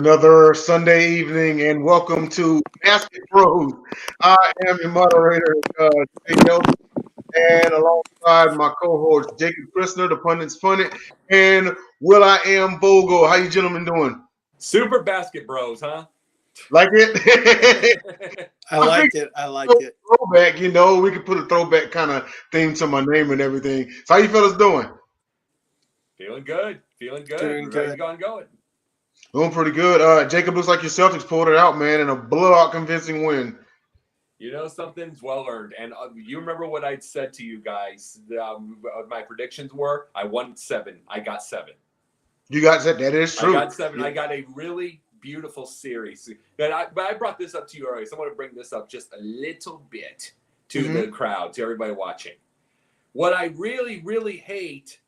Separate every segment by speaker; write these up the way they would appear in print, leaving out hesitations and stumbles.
Speaker 1: Another Sunday evening, and welcome to Basketbros. I am your moderator, Jay Nelson, and alongside my co-host Jacob Christner, the pundits pundit, and Will Vogel. How you gentlemen doing?
Speaker 2: Super Basket Bros, huh?
Speaker 1: Like it?
Speaker 3: I like it. I like it.
Speaker 1: Throwback, we could put a throwback kind of theme to my name and everything. So how you fellas doing?
Speaker 2: Feeling good. Feeling good.
Speaker 3: Doing
Speaker 2: Ready
Speaker 3: good.
Speaker 2: to go and going.
Speaker 1: Doing pretty good. Jacob, looks like your Celtics pulled it out, man, in a blowout convincing win.
Speaker 2: You know, something's well earned. And you remember what I'd said to you guys? My predictions were I won 7. I got 7.
Speaker 1: You guys said that is true.
Speaker 2: I got 7. Yeah. I got a really beautiful series. But I brought this up to you earlier, so I want to bring this up just a little bit to the crowd, to everybody watching. What I really, really hate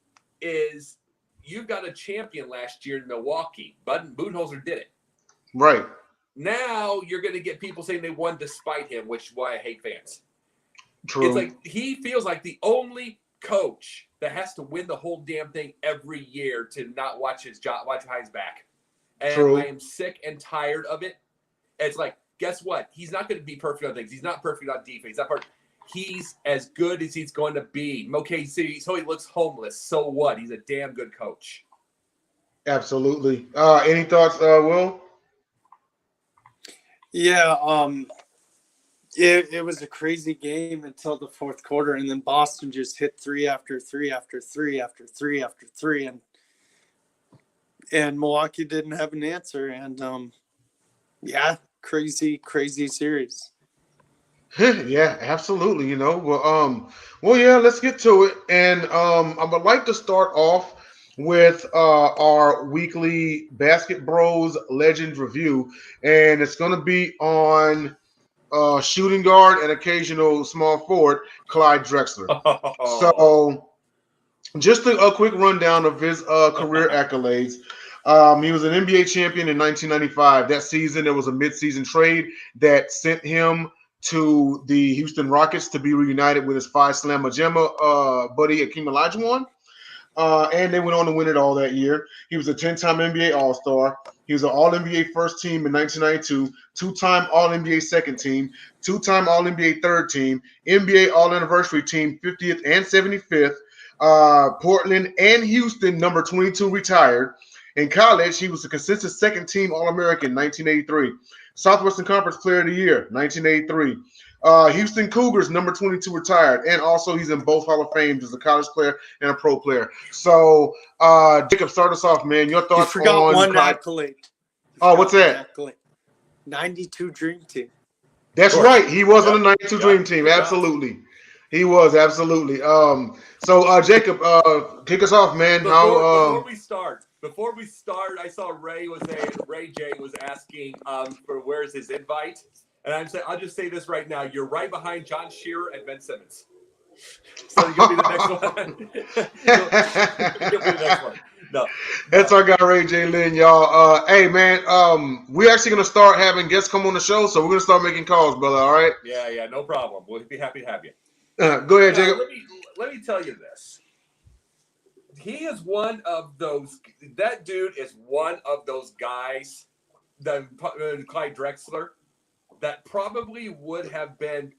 Speaker 2: is you've got a champion last year in Milwaukee. Budenholzer did it.
Speaker 1: Right.
Speaker 2: Now you're going to get people saying they won despite him, which is why I hate fans.
Speaker 1: True.
Speaker 2: It's like he feels like the only coach that has to win the whole damn thing every year to not watch his job, watch behind his back. And
Speaker 1: True.
Speaker 2: I am sick and tired of it. It's like, guess what? He's not going to be perfect on things. He's not perfect on defense. He's not perfect. He's as good as he's going to be. Okay, so he looks homeless. So what? He's a damn good coach.
Speaker 1: Absolutely. Any thoughts, Will?
Speaker 3: Yeah, it was a crazy game until the fourth quarter, and then Boston just hit 3 after 3 after 3 after 3 after 3, and Milwaukee didn't have an answer. And crazy series.
Speaker 1: Yeah, absolutely. Well, yeah, let's get to it. And I would like to start off with our weekly Basket Bros Legends review, and it's going to be on shooting guard and occasional small forward Clyde Drexler. So, just a quick rundown of his career accolades. He was an NBA champion in 1995. That season, there was a midseason trade that sent him to the Houston Rockets to be reunited with his Phi Slama Jama buddy Akeem Olajuwon. And they went on to win it all that year. He was a 10-time NBA All-Star. He was an All-NBA first team in 1992, 2-time All-NBA second team, 2-time All-NBA third team, NBA All-Anniversary team 50th and 75th. Portland and Houston, number 22, retired. In college, he was a consistent second-team All-American 1983. Southwestern Conference Player of the Year 1983. Houston Cougars, number 22, retired. And also he's in both Hall of Fames as a college player and a pro player. So, Jacob, start us off, man. Your thoughts
Speaker 3: you forgot
Speaker 1: on
Speaker 3: one accolade.
Speaker 1: Oh, what's that?
Speaker 3: Accolade. 92 Dream Team.
Speaker 1: That's right. He was on the 92 Dream Team. Absolutely. He was, absolutely. So, Jacob, kick us off, man.
Speaker 2: Before we start, I saw Ray J was asking for where's his invite. And I'll just say this right now. You're right behind John Shearer and Ben Simmons. So you'll be the next one. You'll be the next one. No.
Speaker 1: That's our guy, Ray J. Lynn, y'all. Hey, man, we're actually going to start having guests come on the show, so we're going to start making calls, brother, all right?
Speaker 2: Yeah, no problem. We'll be happy to have you.
Speaker 1: Go ahead, Jacob.
Speaker 2: Let me tell you this. He is one of those – that dude is one of those guys, Clyde Drexler, that probably would have been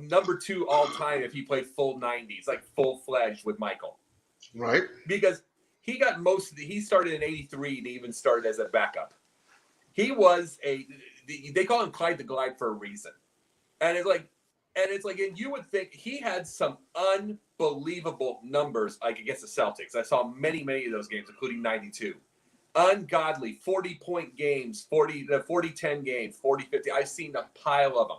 Speaker 2: number 2 all time if he played full 90s, like full-fledged with Michael.
Speaker 1: Right.
Speaker 2: Because he got he started in 83 and even started as a backup. He was they call him Clyde the Glide for a reason. And you would think he had some unbelievable numbers like against the Celtics. I saw many of those games, including 92. Ungodly 40-point games, 40-10 games, 40-50. I've seen a pile of them.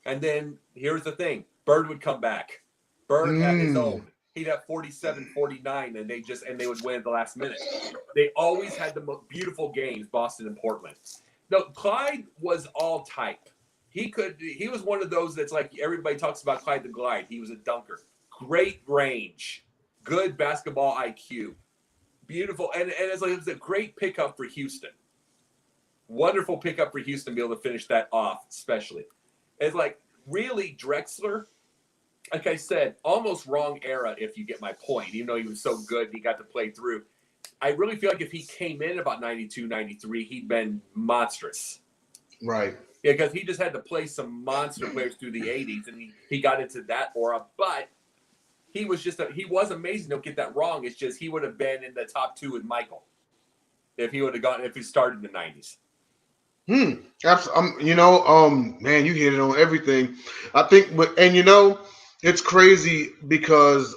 Speaker 2: And then here's the thing. Bird would come back. Bird had his own. He'd have 47, 49, and they would win at the last minute. They always had the most beautiful games, Boston and Portland. No, Clyde was all type. He was one of those that's like everybody talks about Clyde the Glide. He was a dunker. Great range. Good basketball IQ. Beautiful. And it was a great pickup for Houston. Wonderful pickup for Houston to be able to finish that off, especially. It's like really Drexler, like I said, almost wrong era if you get my point. Even though he was so good and he got to play through. I really feel like if he came in about 92, 93, he'd been monstrous.
Speaker 1: Right.
Speaker 2: Yeah, because he just had to play some monster players through the 80s, and he got into that aura. But he was he was amazing. Don't get that wrong. It's just he would have been in the top 2 with Michael if he started in the 90s.
Speaker 1: Man, you hit it on everything. I think, it's crazy because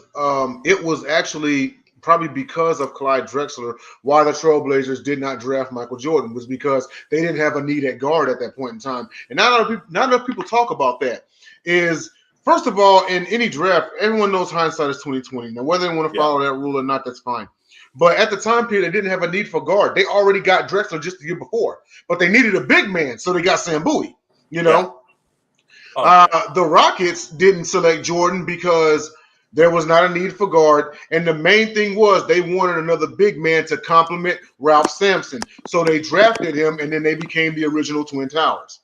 Speaker 1: it was actually probably because of Clyde Drexler why the Trailblazers did not draft Michael Jordan, was because they didn't have a need at guard at that point in time. And not enough people talk about that. Is first of all, in any draft, everyone knows hindsight is 20/20. Now, whether they want to follow that rule or not, that's fine. But at the time period, they didn't have a need for guard. They already got Drexler just the year before, but they needed a big man, so they got Sam Bowie. The Rockets didn't select Jordan because there was not a need for guard, and the main thing was they wanted another big man to complement Ralph Sampson. So they drafted him, and then they became the original Twin Towers.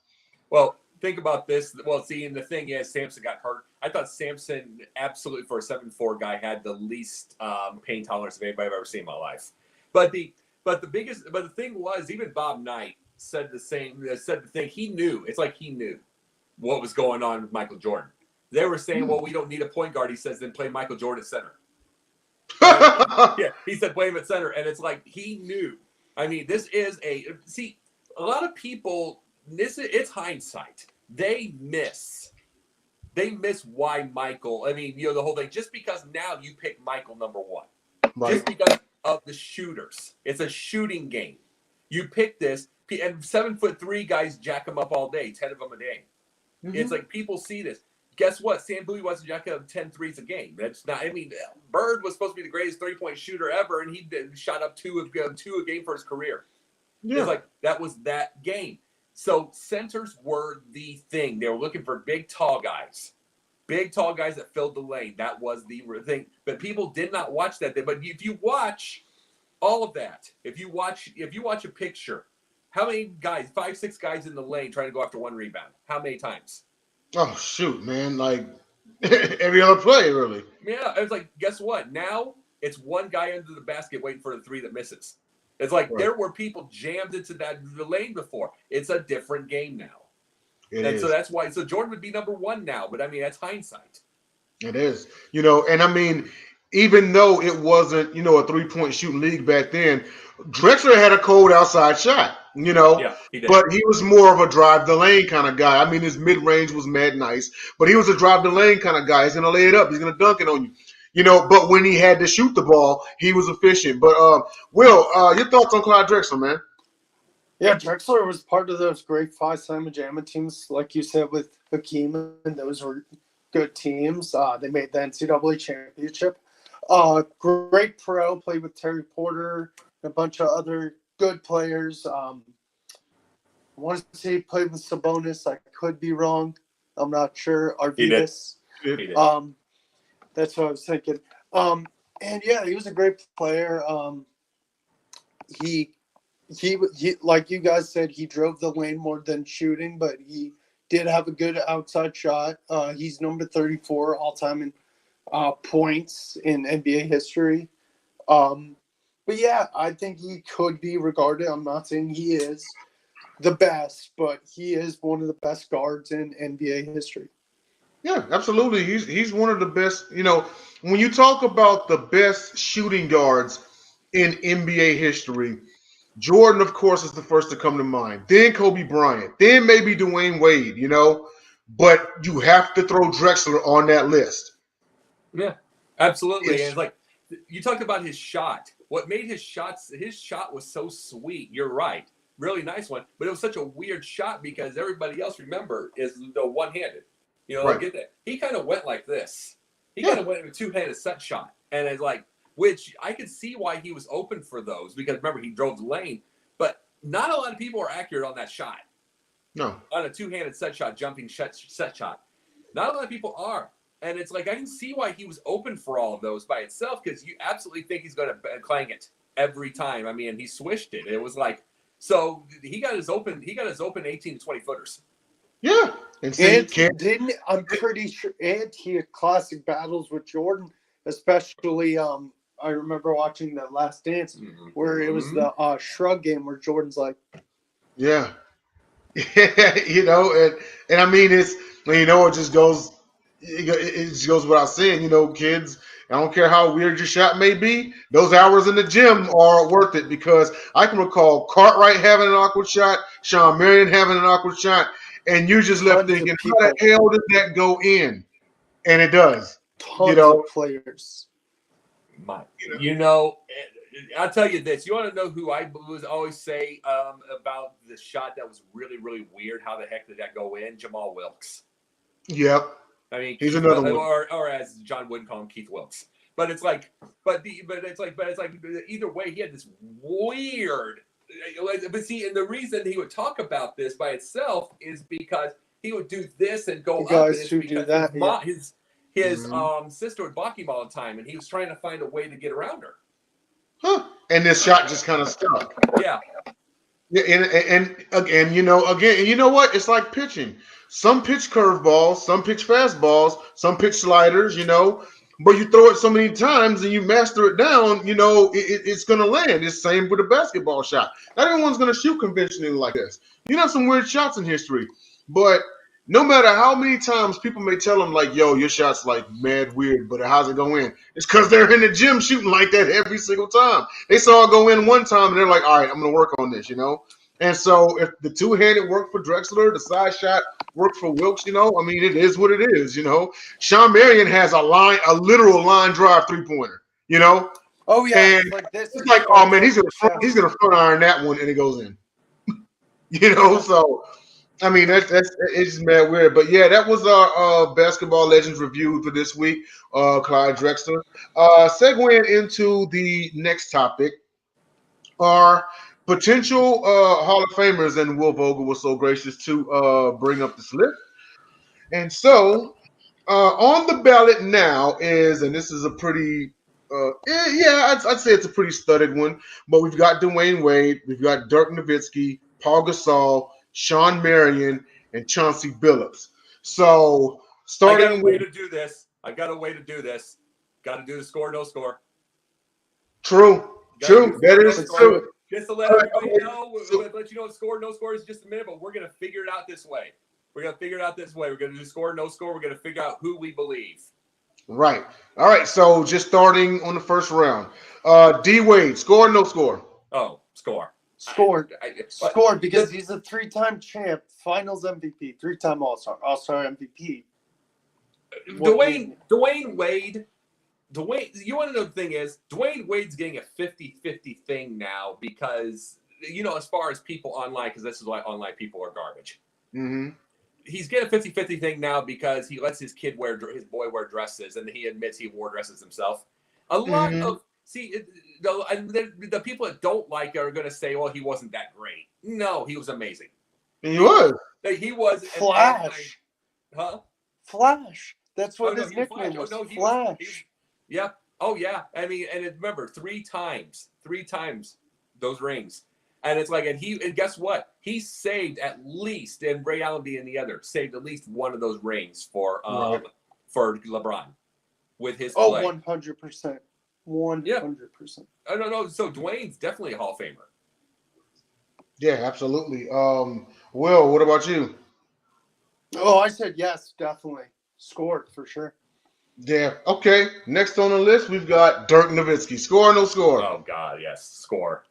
Speaker 2: Well, think about this. Well, see, and the thing is, Sampson got hurt. I thought Sampson, absolutely for a 7'4" guy, had the least pain tolerance of anybody I've ever seen in my life. But the thing was, even Bob Knight said the thing. He knew. It's like he knew what was going on with Michael Jordan. They were saying, well, we don't need a point guard. He says, then play Michael Jordan at center. He said, play him at center. And it's like, he knew. I mean, this is a lot of people, it's hindsight. They miss why Michael, the whole thing, just because now you pick Michael number 1, right, just because of the shooters. It's a shooting game. You pick this, and 7'3" guys jack them up all day, 10 of them a day. Mm-hmm. It's like people see this. Guess what? Sam Bowie wasn't jacking up 10 threes a game. That's not. Bird was supposed to be the greatest 3-point shooter ever, and he shot up 2 a game for his career. Yeah. It's like that was that game. So centers were the thing. They were looking for big, tall guys that filled the lane. That was the thing. But people did not watch that. But if you watch all of that, if you watch a picture, how many guys, 5-6 guys in the lane trying to go after one rebound? How many times?
Speaker 1: Oh, shoot, man. Like every other play, really.
Speaker 2: Yeah. I was like, guess what? Now it's one guy under the basket waiting for the 3 that misses. It's like There were people jammed into the lane before. It's a different game now. So that's why. So Jordan would be number 1 now. But, that's hindsight.
Speaker 1: It is. Even though it wasn't, a 3-point shooting league back then, Drexler had a cold outside shot.
Speaker 2: Yeah, he did.
Speaker 1: But he was more of a drive the lane kind of guy. His mid-range was mad nice, but he was a drive the lane kind of guy. He's going to lay it up. He's going to dunk it on you. But when he had to shoot the ball, he was efficient. But, Will, your thoughts on Clyde Drexler, man?
Speaker 3: Yeah, Drexler was part of those great Phi Sigma Jamma teams, like you said, with Hakeem, and those were good teams. They made the NCAA championship. Great pro, played with Terry Porter, and a bunch of other good players. I want to say he played with Sabonis. I could be wrong. I'm not sure. Arvidas.
Speaker 2: He did.
Speaker 3: That's what I was thinking. And yeah, he was a great player. He like you guys said, he drove the lane more than shooting, but he did have a good outside shot. He's number 34 all time in points in NBA history. But yeah, I think he could be regarded. I'm not saying he is the best, but he is one of the best guards in NBA history.
Speaker 1: Yeah, absolutely. He's one of the best. When you talk about the best shooting guards in NBA history, Jordan, of course, is the first to come to mind. Then Kobe Bryant. Then maybe Dwayne Wade, But you have to throw Drexler on that list.
Speaker 2: Yeah, absolutely. And it's like, you talked about his shot. What made his shot was so sweet. You're right. Really nice one. But it was such a weird shot because everybody else, remember, is the one-handed.
Speaker 1: Right.
Speaker 2: Get that. He kind of went like this. He kind of went with a two-handed set shot. And it's like, which I could see why he was open for those because, remember, he drove the lane. But not a lot of people are accurate on that shot.
Speaker 1: No.
Speaker 2: On a two-handed set shot, jumping set shot. Not a lot of people are. And it's like, I can see why he was open for all of those by itself because you absolutely think he's going to clang it every time. He swished it. It was like, so he got his open 18 to 20 footers.
Speaker 1: Yeah.
Speaker 3: I'm pretty sure, and he had classic battles with Jordan, especially I remember watching The Last Dance where it was
Speaker 2: Mm-hmm.
Speaker 3: the shrug game where Jordan's like,
Speaker 1: Yeah. You know, and I mean, it's, you know, it just goes, it just goes without saying, you know, kids, I don't care how weird your shot may be, those hours in the gym are worth it, because I can recall Cartwright having an awkward shot, Sean Marion having an awkward shot, and you just left
Speaker 3: Tons of
Speaker 1: thinking,
Speaker 3: people.
Speaker 1: how the hell did that go in? And it does.
Speaker 3: tons
Speaker 1: know,
Speaker 3: of players.
Speaker 2: You know, I'll tell you this. You want to know who I was always say about the shot that was really, really weird? How the heck did that go in? Jamal Wilkes.
Speaker 1: Yep.
Speaker 2: I mean,
Speaker 1: He's another one.
Speaker 2: Or as John Wooden called him, Keith Wilkes. But it's like, but it's like either way, he had this weird. But see, and the reason he would talk about this by itself is because he would do this and go
Speaker 3: The
Speaker 2: up.
Speaker 3: guys who do that,
Speaker 2: his sister would block him all the time, and he was trying to find a way to get around her.
Speaker 1: Huh. And this shot just kind of stuck.
Speaker 2: Yeah.
Speaker 1: Yeah, and again, you know what? It's like pitching. Some pitch curveballs, some pitch fastballs, some pitch sliders, you know. But you throw it so many times and you master it down, you know, it's going to land. It's the same with a basketball shot. Not everyone's going to shoot conventionally like this. You know, some weird shots in history. But no matter how many times people may tell them, like, yo, your shot's like mad weird, but how's it go in? It's because they're in the gym shooting like that every single time. They saw it go in one time and they're like, all right, I'm going to work on this, you know? And so if the two-handed worked for Drexler, the side shot worked for Wilkes, you know, I mean, it is what it is, you know? Sean Marion has a literal line drive three-pointer, you know?
Speaker 3: Oh, yeah.
Speaker 1: And
Speaker 3: it's like this.
Speaker 1: It's like, oh, man, he's gonna front iron that one and it goes in. You know, so I mean, it's just mad weird. But yeah, that was our basketball legends review for this week, Clyde Drexler. Segueing into the next topic, our potential Hall of Famers, and Will Vogel was so gracious to bring up this list. And so on the ballot now is, and this is a pretty, I'd say it's a pretty studded one, but we've got Dwayne Wade, we've got Dirk Nowitzki, Paul Gasol, Sean Marion, and Chauncey Billups. So starting
Speaker 2: I got a way to do this. Got to do the score, no score.
Speaker 1: True. That is true.
Speaker 2: Just to let everybody know, we'll let you know score, no score is just a minute, but we're going to figure it out this way. We're going to do score, no score. We're going to figure out who we believe.
Speaker 1: Right. All right. So just starting on the first round. D Wade, score, no score?
Speaker 2: Oh, score.
Speaker 3: Scored because he's a three-time champ, Finals MVP, three-time All-Star MVP.
Speaker 2: Dwayne Wade. You want to know the thing is, Dwayne Wade's getting a 50-50 thing now because, you know, as far as people online, because this is why online people are garbage.
Speaker 1: Mm-hmm.
Speaker 2: He's getting a 50-50 thing now because he lets his boy wear dresses, and he admits he wore dresses himself. A lot of the people that don't like it are going to say, "Well, he wasn't that great." No, he was amazing.
Speaker 1: He was.
Speaker 2: He was
Speaker 3: Flash. Flash. That's what his nickname
Speaker 2: was.
Speaker 3: was.
Speaker 2: Flash.
Speaker 3: Flash.
Speaker 2: Yeah. Oh, yeah. I mean, and remember, three times those rings. And it's like, and guess what? He saved at least, and Ray Allen being the other, saved at least one of those rings for LeBron with his play.
Speaker 3: 100%. 100%.
Speaker 2: I don't know. So Dwayne's definitely a Hall of Famer.
Speaker 1: Yeah, absolutely. Will, what about you?
Speaker 3: Oh, I said yes, definitely. Scored for sure.
Speaker 1: Yeah. Okay. Next on the list, we've got Dirk Nowitzki. Score or no score?
Speaker 2: Oh, God, yes. Score.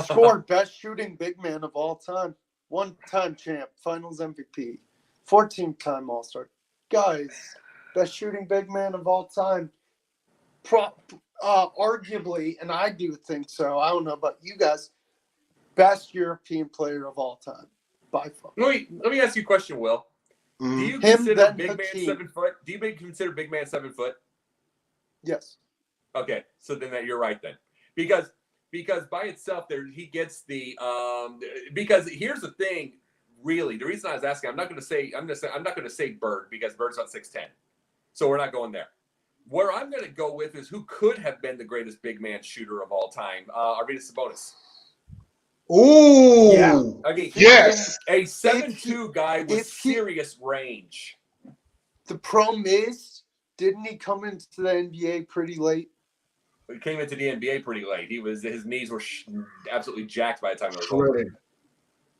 Speaker 3: Scored, best shooting big man of all time. One-time champ, Finals MVP. 14-time All-Star. Guys, best shooting big man of all time. Arguably, and I do think so, I don't know about you guys, best European player of all time. By far.
Speaker 2: Let me ask you a question, Will.
Speaker 1: Mm-hmm.
Speaker 2: Do you consider big man 7 foot? Do you consider big man 7 foot?
Speaker 3: Yes.
Speaker 2: Okay, so then you're right then, because by itself he gets the because here's the thing, really, the reason I was asking, I'm not going to say Bird because Bird's not 6'10", so we're not going there. Where I'm going to go with is who could have been the greatest big man shooter of all time, Arvydas Sabonis.
Speaker 1: Ooh.
Speaker 3: Yeah.
Speaker 2: Okay.
Speaker 1: Yes.
Speaker 2: A 7'2" guy with serious range.
Speaker 3: The problem is, didn't he come into the NBA pretty late?
Speaker 2: came into the NBA pretty late. His knees were absolutely jacked by the time he was
Speaker 1: Shredded.
Speaker 2: older.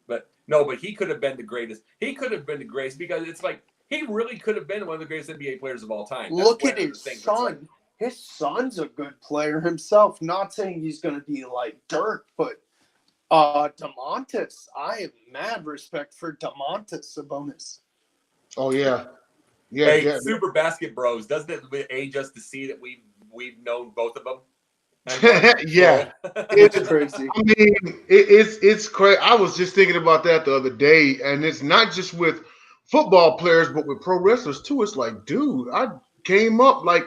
Speaker 2: But he could have been the greatest. He could have been the greatest because it's like he really could have been one of the greatest NBA players of all time.
Speaker 3: Look at his son. His son's a good player himself. Not saying he's going to be like Dirk, but DeMontis. I have mad respect for DeMontis Sabonis.
Speaker 1: Oh yeah.
Speaker 2: Hey, Super Basketbros, doesn't it age us to see that we've known both of them?
Speaker 1: Yeah,
Speaker 3: It's crazy.
Speaker 1: I mean, it's crazy. I was just thinking about that the other day, and it's not just with football players, but with pro wrestlers too. It's like, dude, I came up like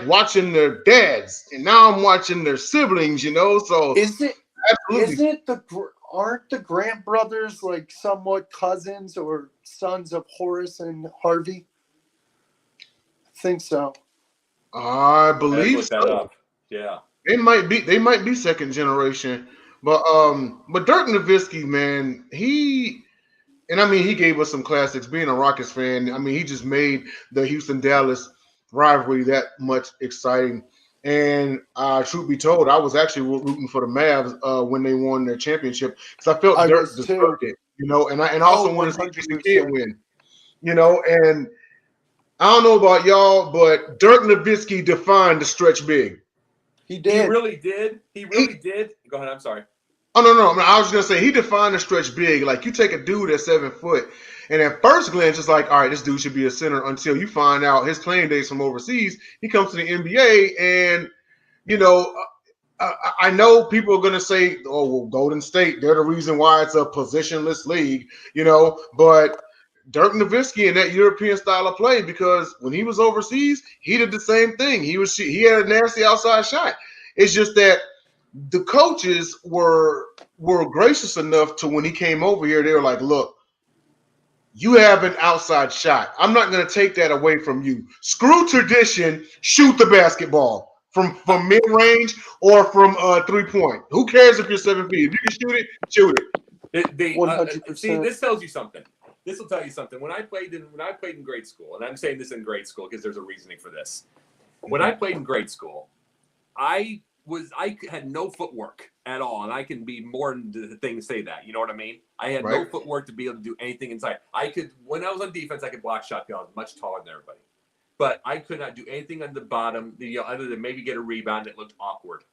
Speaker 1: watching their dads, and now I'm watching their siblings. So absolutely.
Speaker 3: Aren't the Grant brothers like somewhat cousins or sons of Horace and Harvey? I think so.
Speaker 1: I believe
Speaker 2: so. That up. Yeah,
Speaker 1: they might be second generation, but Dirk Nowitzki, man, he gave us some classics. Being a Rockets fan, he just made the Houston-Dallas rivalry that much exciting. And truth be told, I was actually rooting for the Mavs when they won their championship because I felt Dirk deserved it, and I also wanted to see Jason Kidd win, And I don't know about y'all, but Dirk Nowitzki defined the stretch big.
Speaker 3: He did.
Speaker 2: He really did. Go ahead. I'm sorry.
Speaker 1: Oh, no. I was just going to say, he defined the stretch big. Like, you take a dude that's 7 foot, and at first glance, it's like, all right, this dude should be a center until you find out his playing days from overseas. He comes to the NBA, and, I know people are going to say, oh, well, Golden State, they're the reason why it's a positionless league, but Dirk Nowitzki in that European style of play, because when he was overseas, he did the same thing. He had a nasty outside shot. It's just that the coaches were gracious enough to when he came over here, they were like, look, you have an outside shot. I'm not going to take that away from you. Screw tradition, shoot the basketball from mid-range or from 3-point. Who cares if you're 7 feet? If you can shoot it.
Speaker 3: 100%.
Speaker 2: See, this tells you something. This will tell you something. When I played in grade school, and I'm saying this in grade school because there's a reasoning for this. When I played in grade school, I had no footwork at all, and I can be more than the thing to say that. You know what I mean? I had no footwork to be able to do anything inside. When I was on defense, I could block shot. I was much taller than everybody, but I could not do anything on the bottom, other than maybe get a rebound that looked awkward,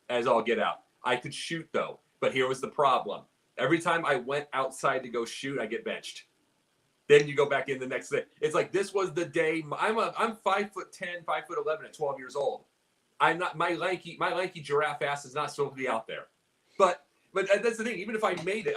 Speaker 2: as all get out. I could shoot though, but here was the problem. Every time I went outside to go shoot, I get benched. Then you go back in the next day. It's like this was the day. I'm 5'10", 5'11" at 12 years old. I'm not my lanky giraffe ass is not supposed to be out there. But that's the thing. Even if I made it,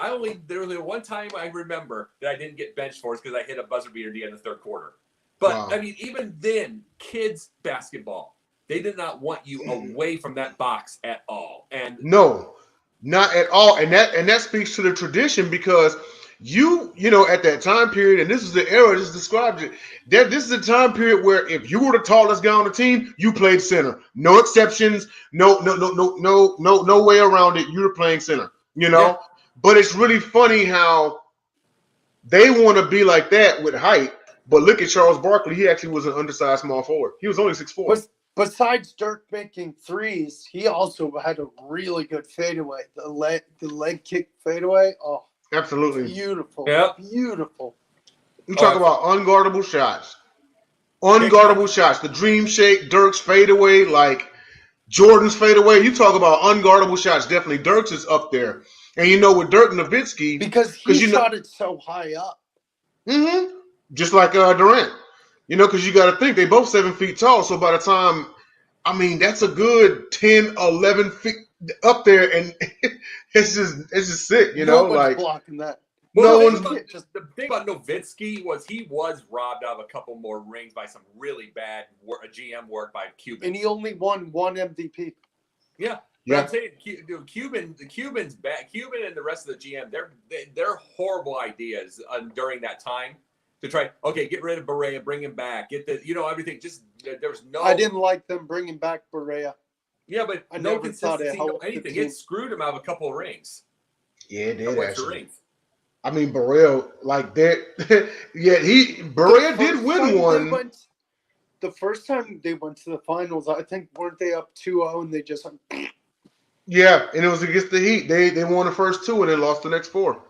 Speaker 2: there was one time I remember that I didn't get benched for because I hit a buzzer beater at the end of the third quarter. But wow. Even then, kids basketball, they did not want you away from that box at all. And
Speaker 1: no, not at all. And that speaks to the tradition because. At that time period, and this is the era just described it. This is a time period where if you were the tallest guy on the team, you played center. No exceptions. No way around it. You were playing center.
Speaker 2: Yeah.
Speaker 1: But it's really funny how they want to be like that with height. But look at Charles Barkley. He actually was an undersized small forward. He was only 6'4".
Speaker 3: Besides Dirk making threes, he also had a really good fadeaway. The leg kick fadeaway. Oh.
Speaker 1: Absolutely.
Speaker 3: Beautiful.
Speaker 2: Yep.
Speaker 3: Beautiful.
Speaker 1: You talk about unguardable shots. Unguardable shots. The dream shake, Dirk's fadeaway, like Jordan's fadeaway. You talk about unguardable shots. Definitely Dirk's is up there. And with Dirk Nowitzki.
Speaker 3: Because he shot it so high up.
Speaker 1: Mm-hmm. Just like Durant. Because you got to think they both 7 feet tall. So by the time, that's a good 10, 11 feet up there, and it's just sick,
Speaker 3: Nobody's blocking that.
Speaker 2: The thing about Nowitzki was he was robbed of a couple more rings by some really bad GM work by Cuban,
Speaker 3: and he only won one MVP.
Speaker 2: Yeah. I'm saying the Cubans back. Cuban and the rest of the GM, they're horrible ideas during that time to try. Okay, get rid of Barea, bring him back, get the everything. Just there's no.
Speaker 3: I didn't like them bringing back Barea.
Speaker 2: Yeah, but no consistency, no anything. It screwed him out of a couple of rings.
Speaker 1: Yeah, it did actually.
Speaker 2: Rings.
Speaker 1: Barea, like that. Yeah, Barea did win one.
Speaker 3: the first time they went to the finals, I think weren't they up 2-0 and they just went,
Speaker 1: Yeah, and it was against the Heat. They won the first two and then lost the next four.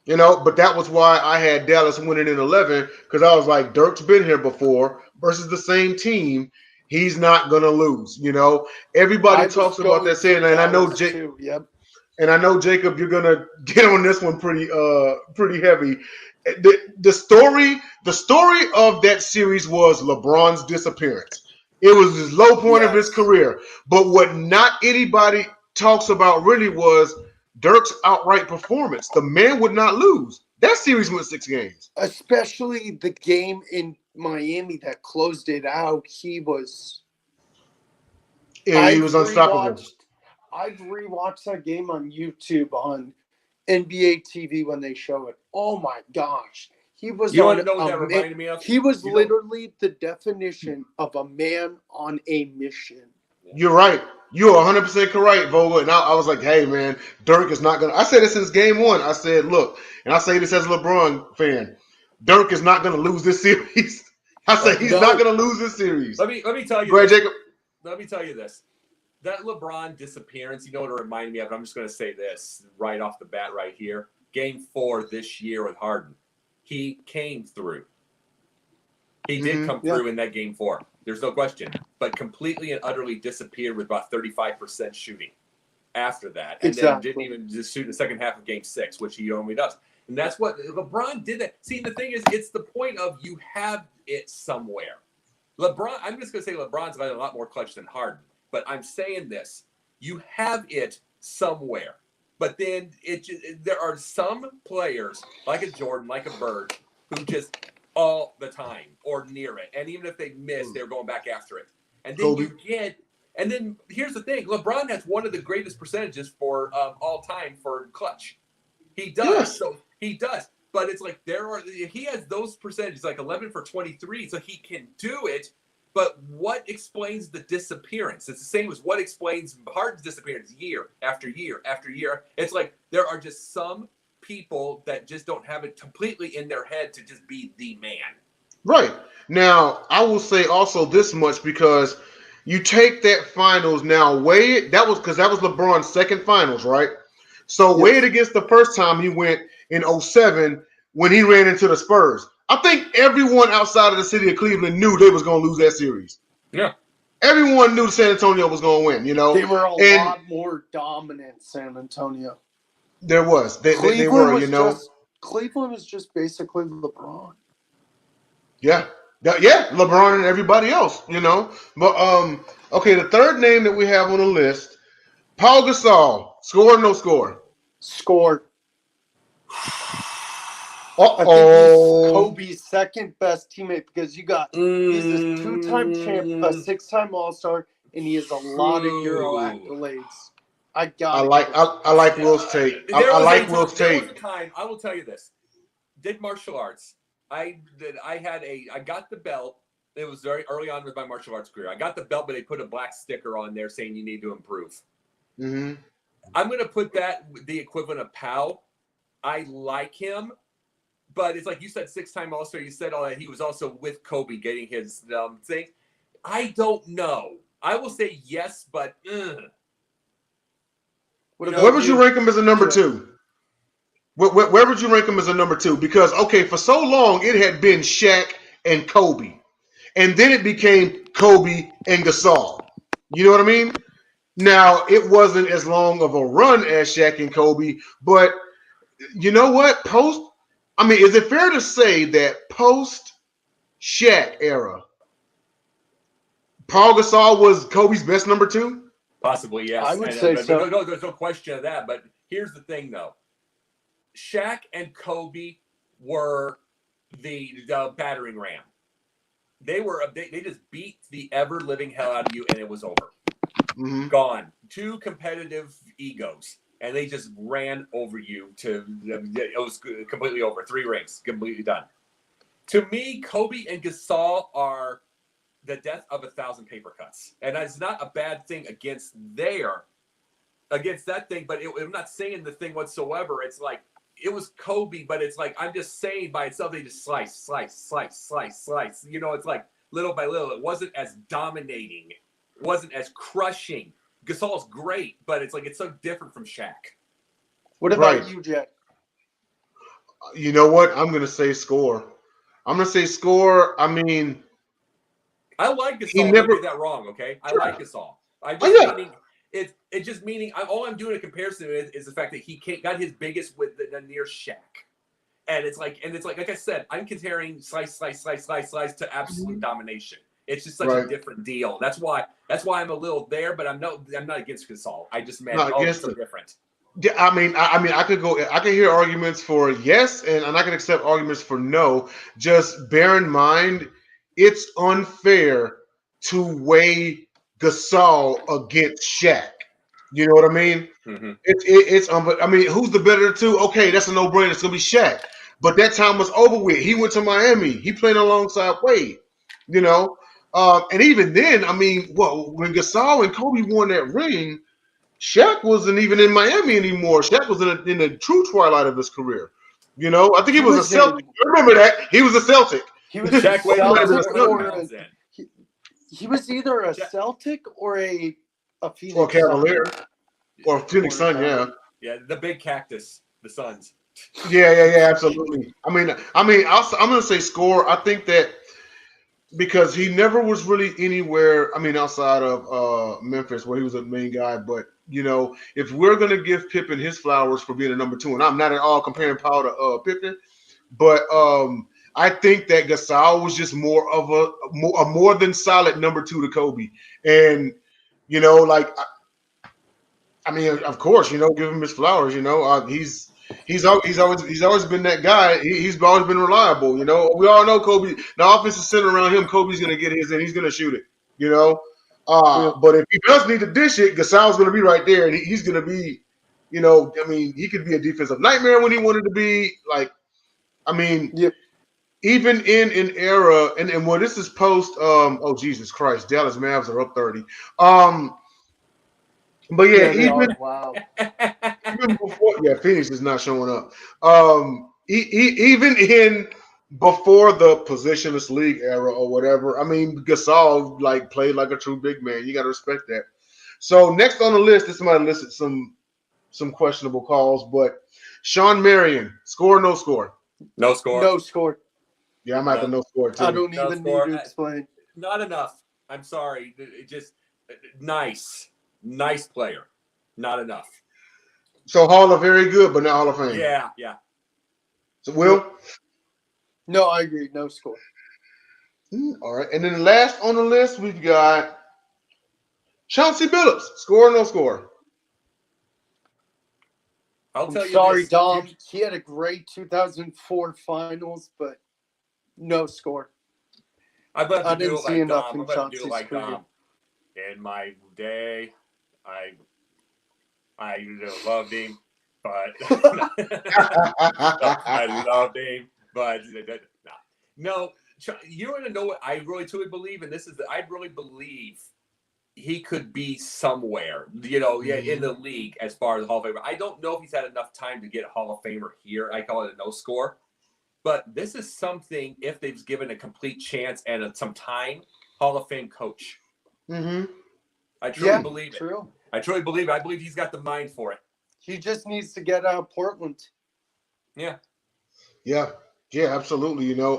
Speaker 1: But that was why I had Dallas winning in 11 because I was like, Dirk's been here before versus the same team. He's not gonna lose. Everybody
Speaker 3: I was
Speaker 1: talks about that
Speaker 3: going
Speaker 1: saying,
Speaker 3: for
Speaker 1: and I know
Speaker 3: Dallas too. Yep.
Speaker 1: and I know Jacob, you're gonna get on this one pretty heavy. The story of that series was LeBron's disappearance. It was his low point of his
Speaker 3: Yes.
Speaker 1: career. But what not anybody talks about really was Dirk's outright performance. The man would not lose. That series went 6 games.
Speaker 3: Especially the game in Miami that closed it out.
Speaker 1: He was unstoppable.
Speaker 3: I've rewatched that game on YouTube on NBA TV when they show it. Oh my gosh. He was
Speaker 2: You
Speaker 3: on
Speaker 2: want to know what that reminded me of?
Speaker 3: He was literally the definition of a man on a mission.
Speaker 1: You're right. You're 100% correct, Vogel. And I was like, hey, man, Dirk is not going to. I said it since game one. I said, look, and I say this as a LeBron fan, Dirk is not going to lose this series. I said he's not going to lose this series.
Speaker 2: Let me tell you.
Speaker 1: Go ahead, Jacob.
Speaker 2: Let me tell you this. That LeBron disappearance, you know what it reminded me of? I'm just going to say this right off the bat right here. Game 4 this year with Harden. He came through. He did come through in that game 4. There's no question. But completely and utterly disappeared with about 35% shooting after that. And then didn't even just shoot in the second half of game 6, which he only does. And that's what LeBron did. That. See, the thing is, it's the point of you have it somewhere. LeBron, I'm just going to say LeBron's got a lot more clutch than Harden. But I'm saying this. You have it somewhere. But then there are some players, like a Jordan, like a Bird, who just all the time or near it. And even if they miss, they're going back after it. And then and then here's the thing. LeBron has one of the greatest percentages for all time for clutch. He does. Yes. So he does. But it's like he has those percentages, like 11 for 23, so he can do it. But what explains the disappearance? It's the same as what explains Harden's disappearance year after year after year. It's like there are just some people that just don't have it completely in their head to just be the man.
Speaker 1: Right. Now, I will say also this much because you take that finals now, weigh it. That was LeBron's second finals, right? So weigh it against the first time he went in 2007 when he ran into the Spurs. I think everyone outside of the city of Cleveland knew they was going to lose that series.
Speaker 2: Yeah.
Speaker 1: Everyone knew San Antonio was going to win,
Speaker 3: They were a lot more dominant, San Antonio.
Speaker 1: There was. They were,
Speaker 3: Cleveland was just basically LeBron.
Speaker 1: Yeah. Yeah, LeBron and everybody else, But, okay, the third name that we have on the list, Paul Gasol. Score or no score?
Speaker 3: Score.
Speaker 1: Uh-oh.
Speaker 3: I think he's Kobe's second best teammate because he's a 2-time champ, a 6-time All-Star, and he has a lot of Euro accolades. I
Speaker 1: like Will's take. I like Will's take.
Speaker 2: There was a time, I will tell you this. Did martial arts. I got the belt. It was very early on with my martial arts career. I got the belt, but they put a black sticker on there saying you need to improve.
Speaker 1: Mm-hmm.
Speaker 2: I'm going to put that the equivalent of Powell. I like him. But it's like you said, 6-time All-Star. You said all that. He was also with Kobe getting his thing. I don't know. I will say yes, but
Speaker 1: where would you rank him as a number 2? Where would you rank him as a number 2? Because, okay, for so long, it had been Shaq and Kobe. And then it became Kobe and Gasol. You know what I mean? Now, it wasn't as long of a run as Shaq and Kobe, but you know what? Is it fair to say that post-Shaq era, Paul Gasol was Kobe's best number 2?
Speaker 2: Possibly, yes.
Speaker 3: I would say so.
Speaker 2: No, there's no question of that. But here's the thing, though. Shaq and Kobe were the battering ram. They just beat the ever-living hell out of you, and it was over.
Speaker 1: Mm-hmm.
Speaker 2: Gone. 2 competitive egos. And they just ran over you it was completely over. 3 rings, completely done. To me, Kobe and Gasol are the death of 1,000 paper cuts. And it's not a bad thing against that thing, but I'm not saying the thing whatsoever. It's like, it was Kobe, but it's like, I'm just saying by itself, they just slice. It's like, little by little. It wasn't as dominating, wasn't as crushing. Gasol's great, but it's so different from Shaq.
Speaker 3: What about you, Jack?
Speaker 1: You know what? I'm going to say score. I mean,
Speaker 2: I like Gasol.
Speaker 1: He never-
Speaker 2: Don't get that wrong, okay? I
Speaker 1: Sure.
Speaker 2: like Gasol.
Speaker 1: Yeah.
Speaker 2: It's just meaning all I'm doing a comparison is the fact that he got his biggest with the near Shaq. And it's like I said, I'm comparing slice to absolute domination. It's just such a different deal. That's why I'm a little there, but I'm not against Gasol. I just meant it's so different.
Speaker 1: Yeah, I mean, I can hear arguments for yes, and I can accept arguments for no. Just bear in mind, it's unfair to weigh Gasol against Shaq. You know what I mean?
Speaker 2: Mm-hmm.
Speaker 1: I mean, who's the better of the two? Okay, that's a no-brainer. It's gonna be Shaq. But that time was over with. He went to Miami. He played alongside Wade. You know, and even then, I mean, when Gasol and Kobe won that ring, Shaq wasn't even in Miami anymore. Shaq was in the true twilight of his career. You know, I think he was a Celtic. Remember that he was a Celtic.
Speaker 3: He was
Speaker 2: Shaq
Speaker 3: Celtic
Speaker 2: He
Speaker 3: was either a Celtic or a Phoenix
Speaker 1: or Cavalier or Phoenix Sun.
Speaker 2: Yeah, the big cactus, the Suns.
Speaker 1: Yeah, absolutely. I mean, I'm gonna say score. I think that because he never was really anywhere. I mean, outside of Memphis, where he was the main guy. But you know, if we're gonna give Pippen his flowers for being a number two, and I'm not at all comparing Powell to Pippen, but I think that Gasol was just more of a more than solid number two to Kobe, and you know, like I mean, of course, you know, give him his flowers. You know, he's always been that guy. He's always been reliable. You know, we all know Kobe. The offense is centered around him. Kobe's gonna get his and he's gonna shoot it. You know, but if he does need to dish it, Gasol's gonna be right there, and he's gonna be, you know, I mean, he could be a defensive nightmare when he wanted to be. Like, I mean, even in an era, and well, this is post. Oh Jesus Christ, Dallas Mavs are up 30. But yeah, even before, Phoenix is not showing up. Even in before the positionless league era or whatever, I mean, Gasol played like a true big man. You got to respect that. So next on the list, this might listed some questionable calls, but Sean Marion, score or no score?
Speaker 2: No score.
Speaker 3: No score.
Speaker 1: Yeah, I'm at the no score too.
Speaker 3: I don't even need to explain.
Speaker 2: Not enough. I'm sorry. It just nice player. Not enough.
Speaker 1: So Hall of very good, but not Hall of Fame.
Speaker 2: Yeah.
Speaker 1: So Will?
Speaker 3: No, I agree. No score.
Speaker 1: All right. And then last on the list, we've got Chauncey Billups. Score or no score?
Speaker 2: I'll tell you.
Speaker 3: Sorry, Dom. He had a great 2004 finals, but no score.
Speaker 2: I didn't see enough
Speaker 3: in Chauncey's career.
Speaker 2: In my day, I loved him, but I loved him, but no. You want to know what I really truly believe, and this is that I really believe he could be somewhere, you know, in the league as far as Hall of Famer. I don't know if he's had enough time to get a Hall of Famer here. I call it a no score, but this is something if they've given a complete chance and some time, Hall of Fame coach.
Speaker 1: Mm-hmm.
Speaker 2: I truly believe it.
Speaker 3: True.
Speaker 2: I truly believe it. I believe he's got the mind for it.
Speaker 3: He just needs to get out of Portland.
Speaker 2: Yeah,
Speaker 1: absolutely. You know,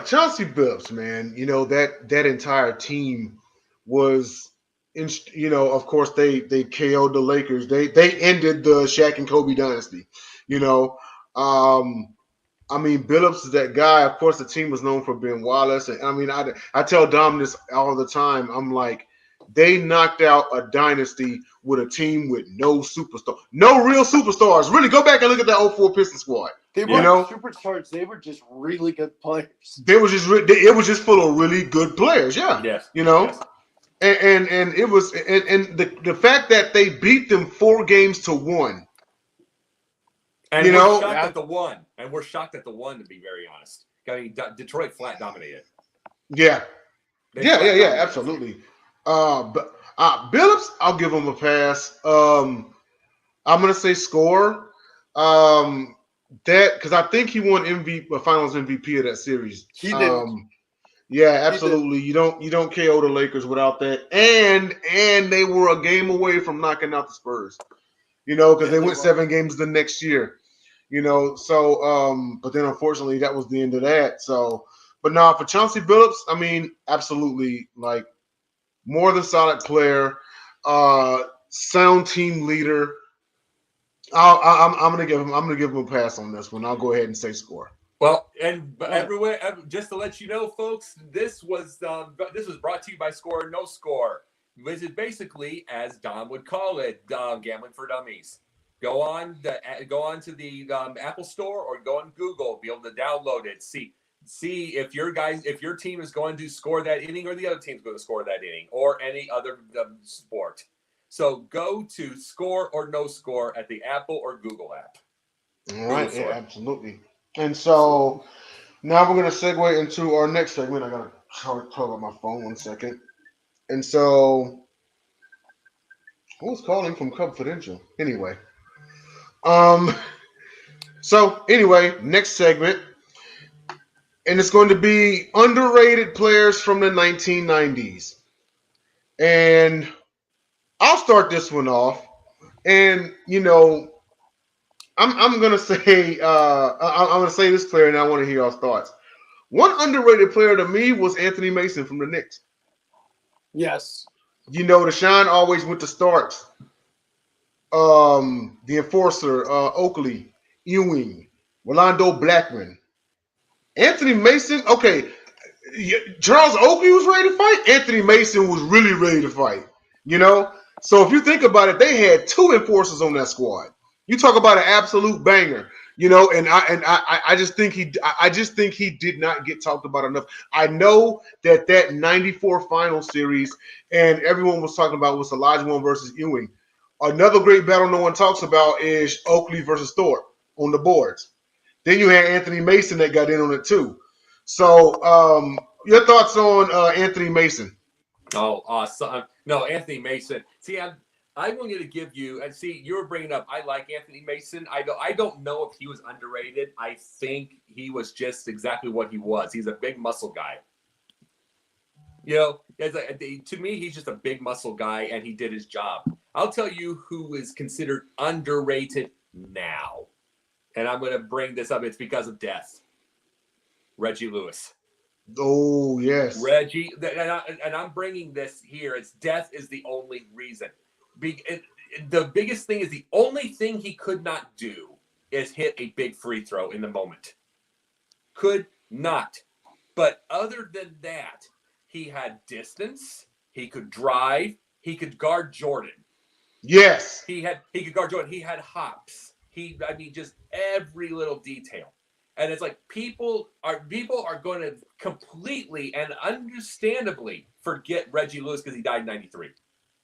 Speaker 1: Chauncey Billups, man. You know that entire team was, you know, of course they KO'd the Lakers. They ended the Shaq and Kobe dynasty. You know, I mean, Billups is that guy. Of course, the team was known for Ben Wallace, and I mean, I tell Dom this all the time. I'm like, they knocked out a dynasty with a team with no superstar, no real superstars. Really, go back and look at that 04 Pistons squad.
Speaker 3: They weren't superstars. They were just really good players.
Speaker 1: It was just full of really good players. Yeah.
Speaker 2: Yes.
Speaker 1: You know,
Speaker 2: yes.
Speaker 1: and it was and the fact that they beat them 4-1.
Speaker 2: And
Speaker 1: you know,
Speaker 2: shocked at the one. And we're shocked at the one, to be very honest. I mean, Detroit flat dominated.
Speaker 1: Yeah. Absolutely. But Billups, I'll give him a pass. I'm gonna say score. that because I think he won Finals MVP of that series.
Speaker 3: He did.
Speaker 1: Yeah, absolutely. You don't KO the Lakers without that, and they were a game away from knocking out the Spurs. Because they went 7 games the next year. So but then unfortunately that was the end of that. So, but now for Chauncey Billups, I mean, absolutely, like more than solid player, sound team leader. I'm gonna give him a pass on this one. I'll go ahead and say score.
Speaker 2: Well, and everywhere, just to let you know, folks, this was brought to you by Score or No Score, which is basically, as Don would call it, gambling for dummies. Go on to the Apple Store or go on Google, be able to download it. See if your team is going to score that inning or the other team's going to score that inning or any other sport. So go to Score or No Score at the Apple or Google app.
Speaker 1: All right, yeah, absolutely. And so now we're going to segue into our next segment. I got to talk about my phone 1 second. And so who's calling from Confidential? Anyway. So anyway, next segment. And it's going to be underrated players from the 1990s. And I'll start this one off. And, I'm gonna say I'm gonna say this player, and I want to hear y'all's thoughts. One underrated player to me was Anthony Mason from the Knicks.
Speaker 3: Yes.
Speaker 1: The shine always went to Starks, the enforcer, Oakley, Ewing, Rolando Blackman, Anthony Mason. Okay, Charles Oakley was ready to fight. Anthony Mason was really ready to fight. So if you think about it, they had 2 enforcers on that squad. You talk about an absolute banger, and I just think he did not get talked about enough. I know that 94 final series and everyone was talking about was Olajuwon versus Ewing. Another great battle no one talks about is Oakley versus Thorpe on the boards. Then you had Anthony Mason that got in on it too. So your thoughts on Anthony Mason?
Speaker 2: Oh, awesome. No, Anthony Mason. See, I wanted to give you, and see, you were bringing up, I like Anthony Mason. I don't know if he was underrated. I think he was just exactly what he was. He's a big muscle guy. To me, he's just a big muscle guy, and he did his job. I'll tell you who is considered underrated now. And I'm going to bring this up. It's because of death. Reggie Lewis.
Speaker 1: Oh, yes.
Speaker 2: Reggie, and I'm bringing this here. It's death is the only reason. The biggest thing is the only thing he could not do is hit a big free throw in the moment. Could not. But other than that, he had distance. He could drive. He could guard Jordan.
Speaker 1: Yes.
Speaker 2: He could guard Jordan. He had hops. Just every little detail. And it's like people are going to completely and understandably forget Reggie Lewis because he died in 93.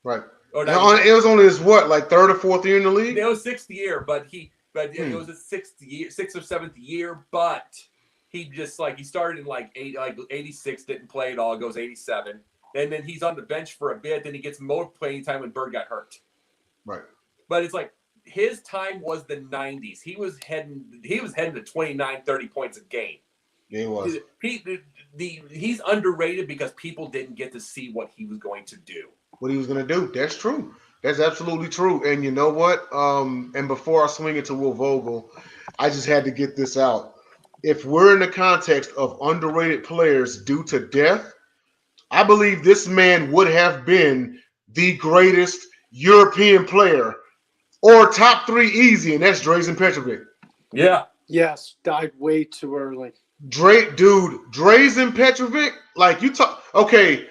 Speaker 1: Right. It was only his like 3rd or 4th year in the league?
Speaker 2: It was 6th year, but it was his 6th or 7th year, but he just he started in 86, didn't play at all, goes 87. And then he's on the bench for a bit, then he gets more playing time when Bird got hurt.
Speaker 1: Right.
Speaker 2: But it's his time was the 90s. He was heading to 29, 30 points a game.
Speaker 1: Yeah, he was.
Speaker 2: He's underrated because people didn't get to see what he was going to do.
Speaker 1: What he was going to do. That's true. That's absolutely true. And you know what? And before I swing it to Will Vogel, I just had to get this out. If we're in the context of underrated players due to death, I believe this man would have been the greatest European player or top 3 easy, and that's Drazen Petrovic.
Speaker 2: Yeah.
Speaker 3: Yes, died way too early.
Speaker 1: Drazen Petrovic, you talk. Okay,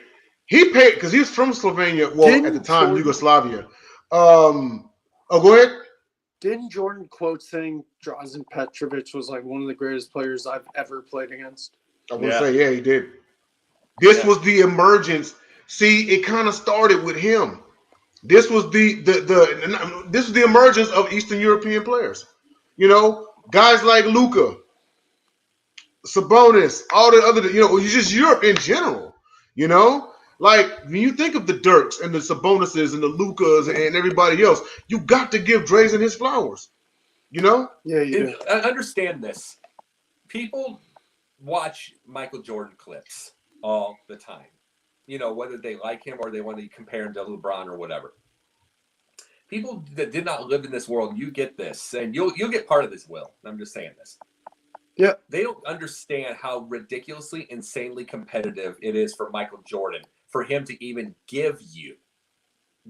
Speaker 1: he paid because he was from Slovenia. Well, at the time, Yugoslavia. Go ahead.
Speaker 3: Didn't Jordan quote saying Drazen Petrovic was one of the greatest players I've ever played against?
Speaker 1: I would say, yeah, he did. This was the emergence. See, it kind of started with him. This was this was the emergence of Eastern European players. Guys like Luka, Sabonis, all the other, just Europe in general. When you think of the Dirks and the Sabonises and the Lukas and everybody else, you got to give Drazen his flowers. You know?
Speaker 3: Yeah, you do.
Speaker 2: Understand this. People watch Michael Jordan clips all the time. You know, whether they like him or they want to compare him to LeBron or whatever. People that did not live in this world, you get this, and you'll get part of this, Will. I'm just saying this.
Speaker 3: Yeah.
Speaker 2: They don't understand how ridiculously, insanely competitive it is for Michael Jordan for him to even give you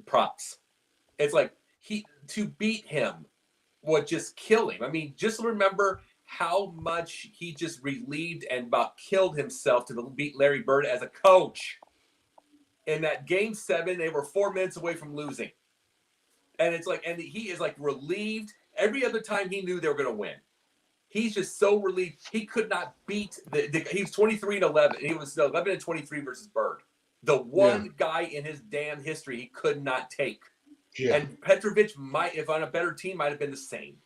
Speaker 2: props. It's like to beat him would just kill him. I mean, just remember how much he just relieved and about killed himself to beat Larry Bird as a coach. In that game 7, they were 4 minutes away from losing. And it's like, and he is like relieved every other time he knew they were going to win. He's just so relieved. He could not beat he was 23-11. He was 11-23 versus Bird. The one guy in his damn history he could not take. Yeah. And Petrovic might, if on a better team, might have been the same.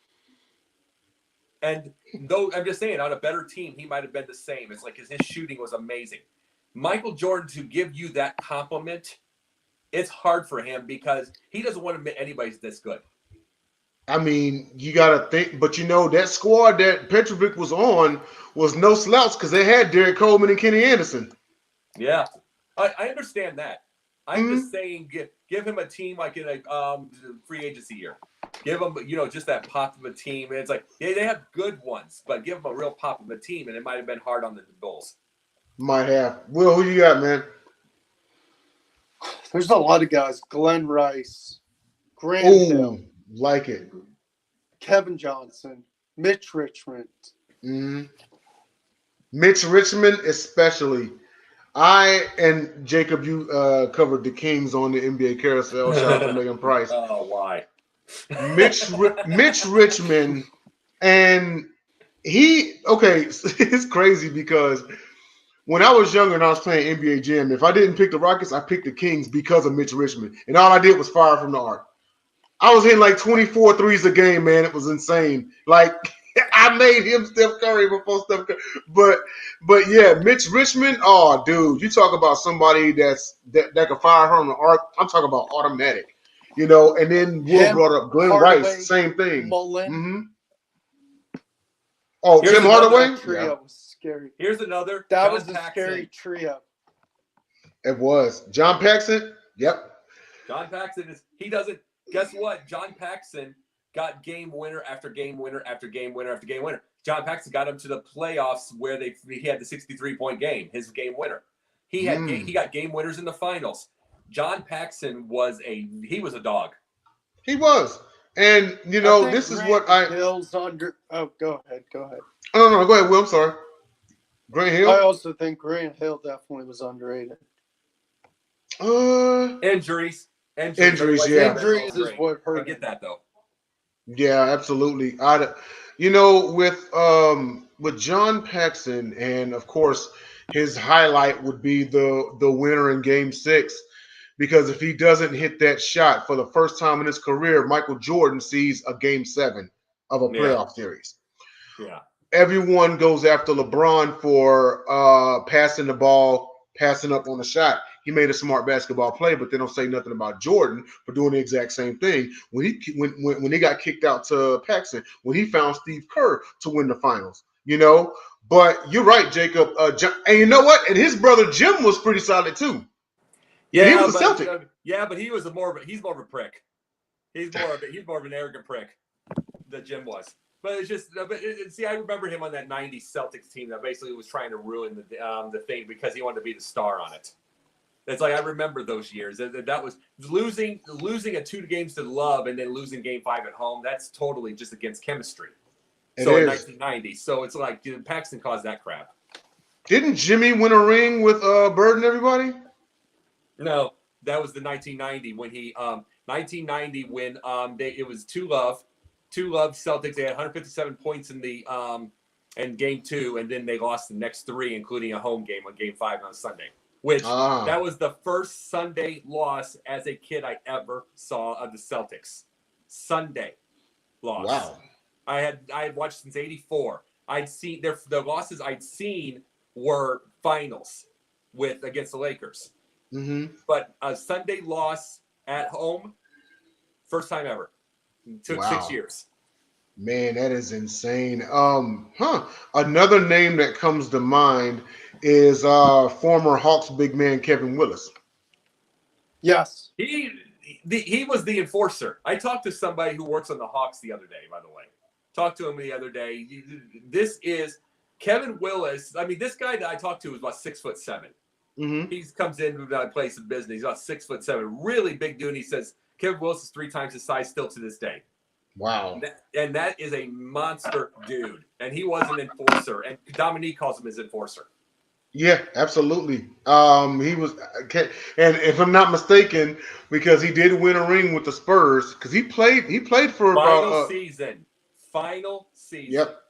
Speaker 2: And though I'm just saying, on a better team, he might have been the same. It's like his shooting was amazing. Michael Jordan, to give you that compliment, it's hard for him because he doesn't want to admit anybody's this good.
Speaker 1: I mean, you got to think, but you know, that squad that Petrovic was on was no slouch because they had Derek Coleman and Kenny Anderson.
Speaker 2: Yeah, I understand that. I'm just saying, give him a team like in a free agency year. Give them, you know, just that pop of a team. And it's like, yeah, they have good ones, but give them a real pop of a team, and it might have been hard on the Bulls.
Speaker 1: Might have. Will, who you got, man?
Speaker 3: There's a lot of guys. Glenn Rice, Grant Hill,
Speaker 1: like it.
Speaker 3: Kevin Johnson, Mitch Richmond.
Speaker 1: Mitch Richmond, especially. I and Jacob, you covered the Kings on the NBA carousel. Shout out to Megan Price.
Speaker 2: Oh, why?
Speaker 1: Mitch Richmond, and it's crazy because when I was younger and I was playing NBA Jam, if I didn't pick the Rockets, I picked the Kings because of Mitch Richmond. And all I did was fire from the arc. I was hitting like 24 threes a game, man. It was insane. Like, I made him Steph Curry before Steph Curry. But yeah, Mitch Richmond, oh, dude, you talk about somebody that can fire from the arc. I'm talking about automatic. You know, and then Will brought up Glenn Rice, same thing. Oh, Tim Hardaway?
Speaker 3: Trio was scary.
Speaker 2: Here's another.
Speaker 3: That was a scary trio.
Speaker 1: It was. John Paxson? Yep.
Speaker 2: John Paxson guess what? John Paxson got game winner after game winner after game winner after game winner. John Paxson got him to the playoffs where he had the 63-point game, his game winner. He got game winners in the finals. John Paxson was a dog.
Speaker 1: He was. And, you know, this is what
Speaker 3: Hill's under. Oh, go ahead.
Speaker 1: Oh, no, go ahead, Will. I'm sorry. Grant Hill?
Speaker 3: I also think Grant Hill definitely was underrated.
Speaker 2: Injuries,
Speaker 1: yeah.
Speaker 3: Injuries is what hurt.
Speaker 2: I get that, though.
Speaker 1: Yeah, absolutely. You know, with John Paxson, and, of course, his highlight would be the winner in Game 6. Because if he doesn't hit that shot for the first time in his career, Michael Jordan sees a Game 7 of a playoff series.
Speaker 2: Yeah.
Speaker 1: Everyone goes after LeBron for passing the ball, passing up on the shot. He made a smart basketball play, but they don't say nothing about Jordan for doing the exact same thing when he got kicked out to Paxson, when he found Steve Kerr to win the finals. You know, but you're right, Jacob. And you know what? And his brother Jim was pretty solid too.
Speaker 2: Yeah,
Speaker 1: he was a Celtic.
Speaker 2: But he's more of a prick. He's more of an arrogant prick than Jim was. But it's just, I remember him on that '90s Celtics team that basically was trying to ruin the thing because he wanted to be the star on it. It's like I remember those years. That was losing a 2 games to love and then losing Game 5 at home. That's totally just against chemistry. In 1990, so it's like Paxson caused that crap.
Speaker 1: Didn't Jimmy win a ring with Bird and everybody?
Speaker 2: No, that was the 1990 when it was 2-love Celtics. They had 157 points in Game 2, and then they lost the next 3, including a home game on Game 5 on Sunday. Which that was the first Sunday loss as a kid I ever saw of the Celtics. Sunday loss. Wow. I had watched since '84. I'd seen the losses I'd seen were finals against the Lakers.
Speaker 1: Mm-hmm.
Speaker 2: But a Sunday loss at home, first time ever. It took 6 years.
Speaker 1: Man, that is insane. Another name that comes to mind is former Hawks big man Kevin Willis.
Speaker 3: Yes.
Speaker 2: He was the enforcer. I talked to somebody who works on the Hawks the other day, by the way. Talked to him the other day. This is Kevin Willis. I mean, this guy that I talked to was about 6'7".
Speaker 1: Mm-hmm.
Speaker 2: He comes in with a place of business. He's about 6'7", really big dude. And he says Kevin Willis is 3 times his size still to this day.
Speaker 1: Wow.
Speaker 2: And that is a monster dude. And he was an enforcer. And Dominique calls him his enforcer.
Speaker 1: Yeah, absolutely. He was, and if I'm not mistaken, because he did win a ring with the Spurs, because he played for
Speaker 2: Final season.
Speaker 1: Yep.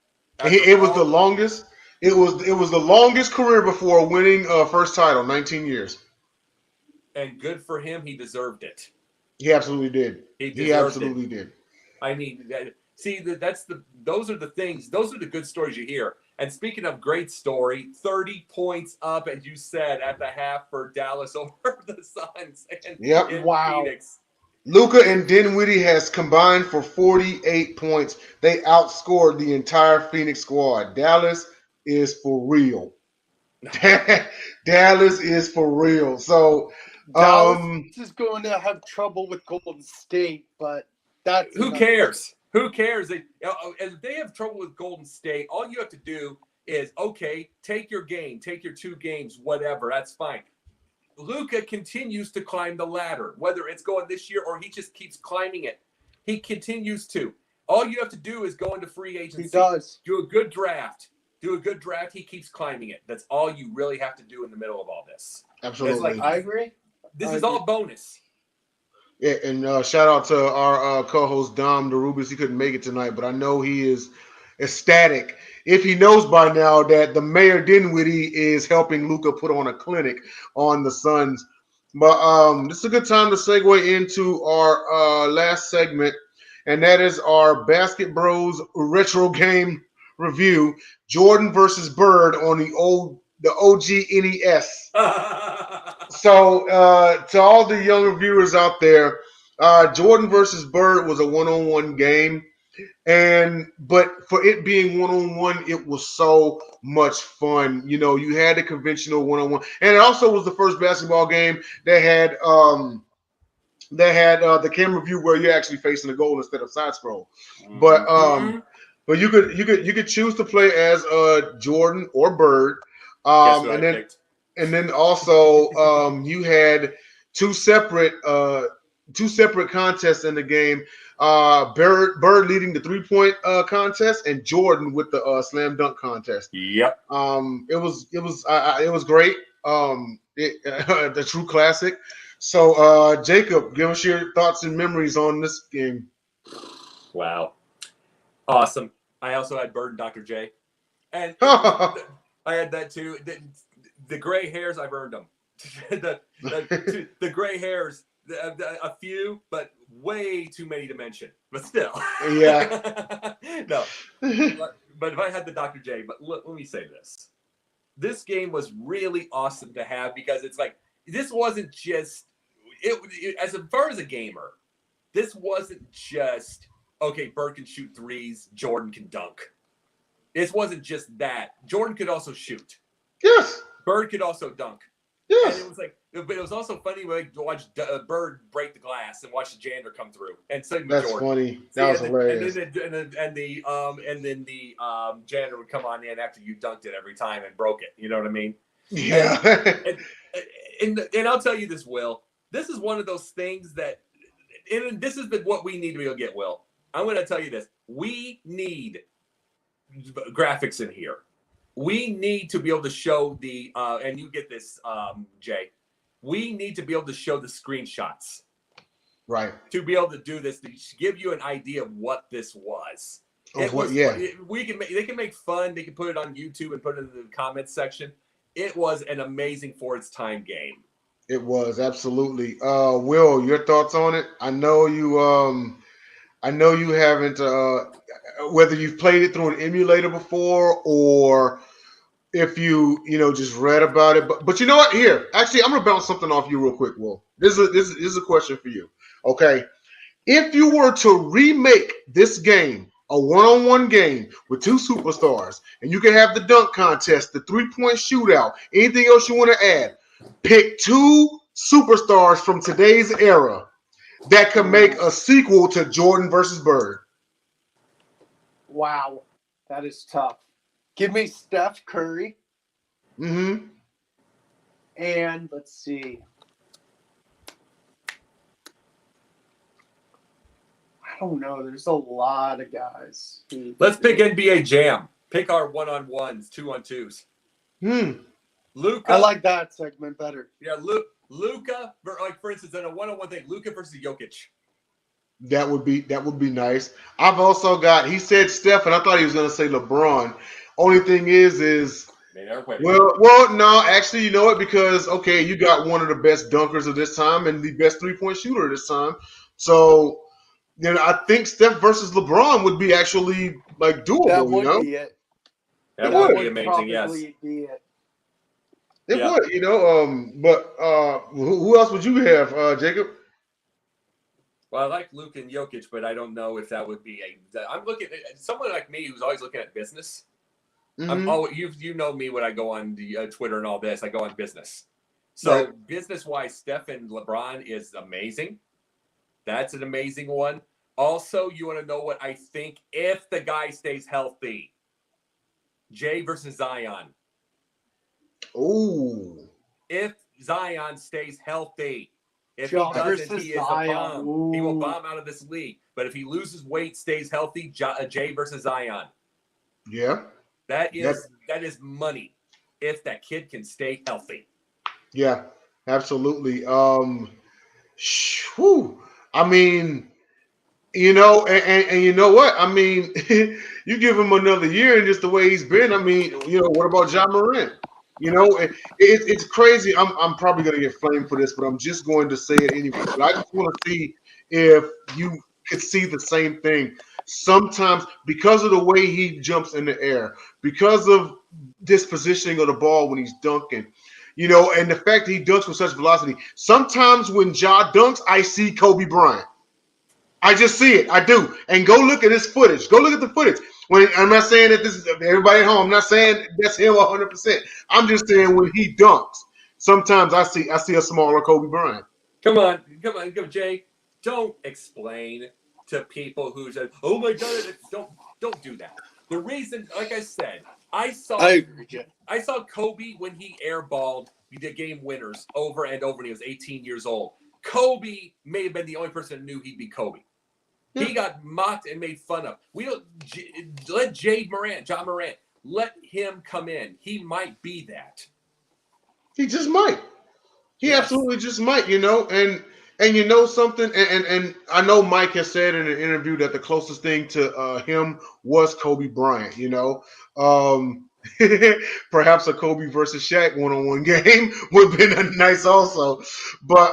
Speaker 1: It was the longest. It was the longest career before winning first title, 19 years.
Speaker 2: And good for him. He deserved it.
Speaker 1: He absolutely did. He absolutely did.
Speaker 2: I mean, see, those are the things. Those are the good stories you hear. And speaking of great story, 30 points up, as you said, at the half for Dallas over the Suns.
Speaker 1: Yep.
Speaker 3: Wow.
Speaker 2: Phoenix.
Speaker 1: Luka and Dinwiddie has combined for 48 points. They outscored the entire Phoenix squad. Dallas is for real. Dallas is for real. So
Speaker 3: Dallas is going to have trouble with Golden State, but that's
Speaker 2: who cares? Who cares? If they have trouble with Golden State, all you have to do is, okay, take your game, take your 2 games, whatever. That's fine. Luka continues to climb the ladder, whether it's going this year or he just keeps climbing it. He continues to. All you have to do is go into free agency.
Speaker 3: He does.
Speaker 2: Do a good draft. He keeps climbing it. That's all you really have to do in the middle of all this.
Speaker 1: Absolutely.
Speaker 3: I agree.
Speaker 2: This is all bonus.
Speaker 1: Yeah, and shout out to our co-host Dom DeRubeis. He couldn't make it tonight, but I know he is ecstatic. If he knows by now that the mayor Dinwiddie is helping Luka put on a clinic on the Suns. But this is a good time to segue into our last segment, and that is our Basketbros retro game review. Jordan versus Bird on the OG NES. So to all the younger viewers out there, Jordan versus Bird was a one-on-one game. But for it being one-on-one, it was so much fun. You know, you had the conventional one-on-one, and it also was the first basketball game that had the camera view where you're actually facing the goal instead of side scroll. But you could choose to play as Jordan or Bird. And then also you had two separate contests in the game. Bird leading the 3-point contest, and Jordan with the slam dunk contest.
Speaker 2: Yep.
Speaker 1: It was great. The true classic. So Jacob, give us your thoughts and memories on this game.
Speaker 2: Wow. Awesome. I also had Bird and Dr. J. And I had that too. The gray hairs, I've earned them. the gray hairs, a few, but way too many to mention. But still.
Speaker 1: Yeah.
Speaker 2: No. But if I had the Dr. J, but let me say this. This game was really awesome to have because it's like, this wasn't just, as far as a gamer, this wasn't just, okay, Bird can shoot threes, Jordan can dunk. This wasn't just that. Jordan could also shoot.
Speaker 1: Yes.
Speaker 2: Bird could also dunk.
Speaker 1: Yes.
Speaker 2: And it was like, but it was also funny when you watch Bird break the glass and watch the janitor come through. And same with Jordan.
Speaker 1: Funny. That was hilarious.
Speaker 2: And then the janitor would come on in after you dunked it every time and broke it. You know what I mean?
Speaker 1: Yeah.
Speaker 2: And I'll tell you this, Will. This is one of those things that, and this is what we need to be able to get, Will. I'm going to tell you this. We need graphics in here. We need to be able to show the, and you get this, Jay. We need to be able to show the screenshots.
Speaker 1: Right.
Speaker 2: To be able to do this, to give you an idea of what this was. They can make fun. They can put it on YouTube and put it in the comments section. It was an amazing for its time game.
Speaker 1: It was, absolutely. Will, your thoughts on it? I know you haven't, whether you've played it through an emulator before or if you just read about it. But you know what? Here, actually, I'm gonna bounce something off you real quick, Will. This is a question for you. Okay, if you were to remake this game a one-on-one game with two superstars, and you can have the dunk contest, the three-point shootout, anything else you want to add. Pick two superstars from today's era that could make a sequel to Jordan versus Bird.
Speaker 3: Wow, that is tough. Give me Steph Curry.
Speaker 1: Mm-hmm.
Speaker 3: And let's see. I don't know. There's a lot of guys.
Speaker 2: Let's pick NBA Jam. Pick our one-on-ones, two-on-twos. Luka.
Speaker 3: I like that segment better.
Speaker 2: Yeah, Luka, like for instance, in a one-on-one thing, Luka versus Jokic.
Speaker 1: That would be nice. I've also got. He said Steph, and I thought he was going to say LeBron. Only thing is well, no, actually, you know what? Because okay, you got one of the best dunkers of this time and the best three-point shooter of this time. So, I think Steph versus LeBron would be actually like doable.
Speaker 3: That would be it.
Speaker 2: That would be amazing. Yes.
Speaker 3: Be it.
Speaker 1: It would, but who else would you have, Jacob?
Speaker 2: Well, I like Luke and Jokic, but I don't know if that would be I'm looking at someone like me who's always looking at business.
Speaker 1: Mm-hmm.
Speaker 2: You know me when I go on the Twitter and all this. I go on business. So business-wise, Steph and LeBron is amazing. That's an amazing one. Also, you want to know what I think if the guy stays healthy? Jay versus Zion.
Speaker 1: Oh.
Speaker 2: If Zion stays healthy. If he
Speaker 3: John
Speaker 2: doesn't,
Speaker 3: versus
Speaker 2: he is a
Speaker 3: Zion.
Speaker 2: bomb.
Speaker 3: Ooh.
Speaker 2: He will bomb out of this league. But if he loses weight, stays healthy, Jay versus Zion.
Speaker 1: Yeah.
Speaker 2: That is money if that kid can stay healthy.
Speaker 1: Yeah, absolutely. I mean, and you know what? I mean, you give him another year and just the way he's been. I mean, what about Ja Morant? It's crazy. I'm probably going to get flamed for this, but I'm just going to say it anyway. But I just want to see if you could see the same thing. Sometimes because of the way he jumps in the air, because of this positioning of the ball when he's dunking, and the fact that he dunks with such velocity. Sometimes when Ja dunks, I see Kobe Bryant. I just see it. I do. And go look at his footage. Go look at the footage. I'm not saying that this is everybody at home. I'm not saying that's him 100%. I'm just saying when he dunks, sometimes I see a smaller Kobe Bryant.
Speaker 2: Come on, Jay. Don't explain to people who said, "Oh my God," don't do that. The reason, like I said, I saw Kobe when he airballed the game winners over and over, and he was 18 years old. Kobe may have been the only person who knew he'd be Kobe. Yeah. He got mocked and made fun of. We don't let Ja Morant, let him come in. He might be that.
Speaker 1: He just might. He absolutely just might, and you know something, and I know Mike has said in an interview that the closest thing to him was Kobe Bryant, perhaps a Kobe versus Shaq one-on-one game would have been nice also. But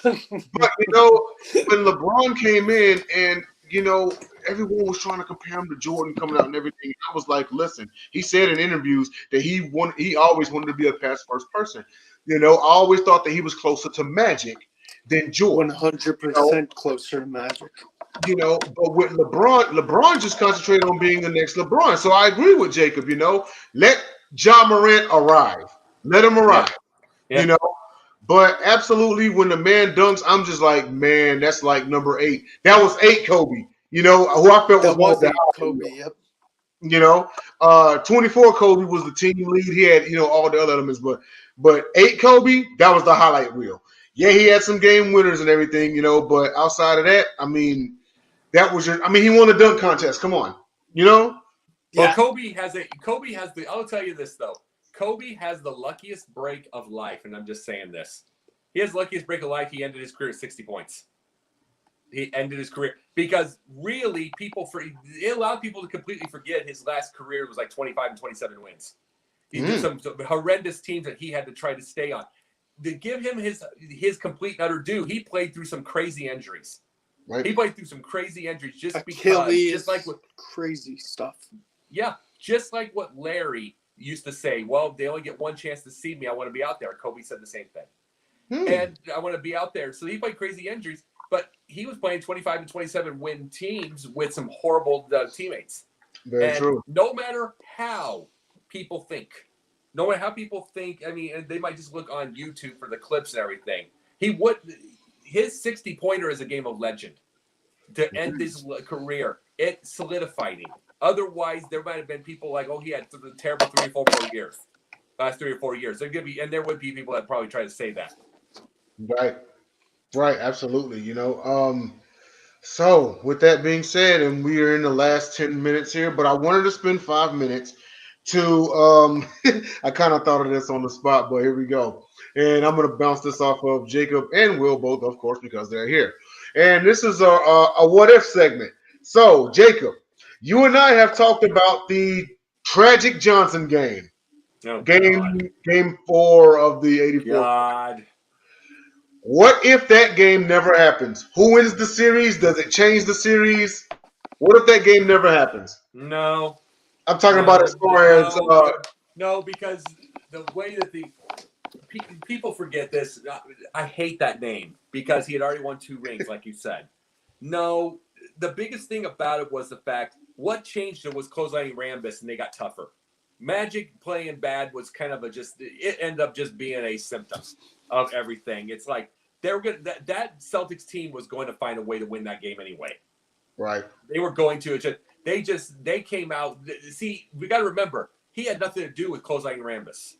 Speaker 1: when LeBron came in and everyone was trying to compare him to Jordan coming out and everything, I was like, listen, he said in interviews that he always wanted to be a pass first person. I always thought that he was closer to Magic than Jordan.
Speaker 3: 100% closer to Magic.
Speaker 1: But with LeBron just concentrated on being the next LeBron. So I agree with Jacob, let Ja Morant arrive. Let him arrive. Yeah. But absolutely when the man dunks, I'm just like, man, that's like number 8. That was 8 Kobe, who I felt was 8
Speaker 3: Kobe, yep.
Speaker 1: 24 Kobe was the team lead. He had, all the other elements, but 8 Kobe, that was the highlight reel. Yeah, he had some game winners and everything, but outside of that, I mean, he won the dunk contest. Come on,
Speaker 2: Yeah. Well, Kobe has I'll tell you this though. Kobe has the luckiest break of life, and I'm just saying this. He has the luckiest break of life. He ended his career at 60 points. He ended his career because really it allowed people to completely forget his last career was like 25 and 27 wins. He did some horrendous teams that he had to try to stay on. To give him his complete and utter due, he played through some crazy injuries. Right. He played through some crazy injuries
Speaker 3: just like with crazy stuff.
Speaker 2: Yeah, just like what Larry used to say. Well, they only get one chance to see me. I want to be out there. Kobe said the same thing. And I want to be out there. So he played crazy injuries. but he was playing 25 and 27 win teams with some horrible teammates.
Speaker 1: Very true.
Speaker 2: No matter how people think, I mean, they might just look on YouTube for the clips and everything. His 60-pointer is a game of legend to end his career. It solidified him. Otherwise, there might have been people like, oh, he had the terrible 3 or 4 years, last 3 or 4 years. There would be people that probably try to say that.
Speaker 1: Right, absolutely. So with that being said, and we are in the last 10 minutes here, but I wanted to spend 5 minutes to I kind of thought of this on the spot, but here we go. And I'm going to bounce this off of Jacob and Will both, of course, because they're here. And this is a what if segment. So, Jacob, you and I have talked about the tragic Johnson game.
Speaker 2: Oh,
Speaker 1: game 4 of the 84.
Speaker 2: God.
Speaker 1: What if that game never happens? Who wins the series? Does it change the series? What if that game never happens?
Speaker 2: No.
Speaker 1: I'm talking about as far as
Speaker 2: no, because the way that people forget this, I hate that name because he had already won 2 rings, like you said. No, the biggest thing about it was the fact what changed it was clotheslining Rambis, and they got tougher. Magic playing bad was kind of it ended up just being a symptom of everything. It's like that Celtics team was going to find a way to win that game anyway.
Speaker 1: Right.
Speaker 2: They were going to. They came out. See, we got to remember, he had nothing to do with clotheslining Rambis.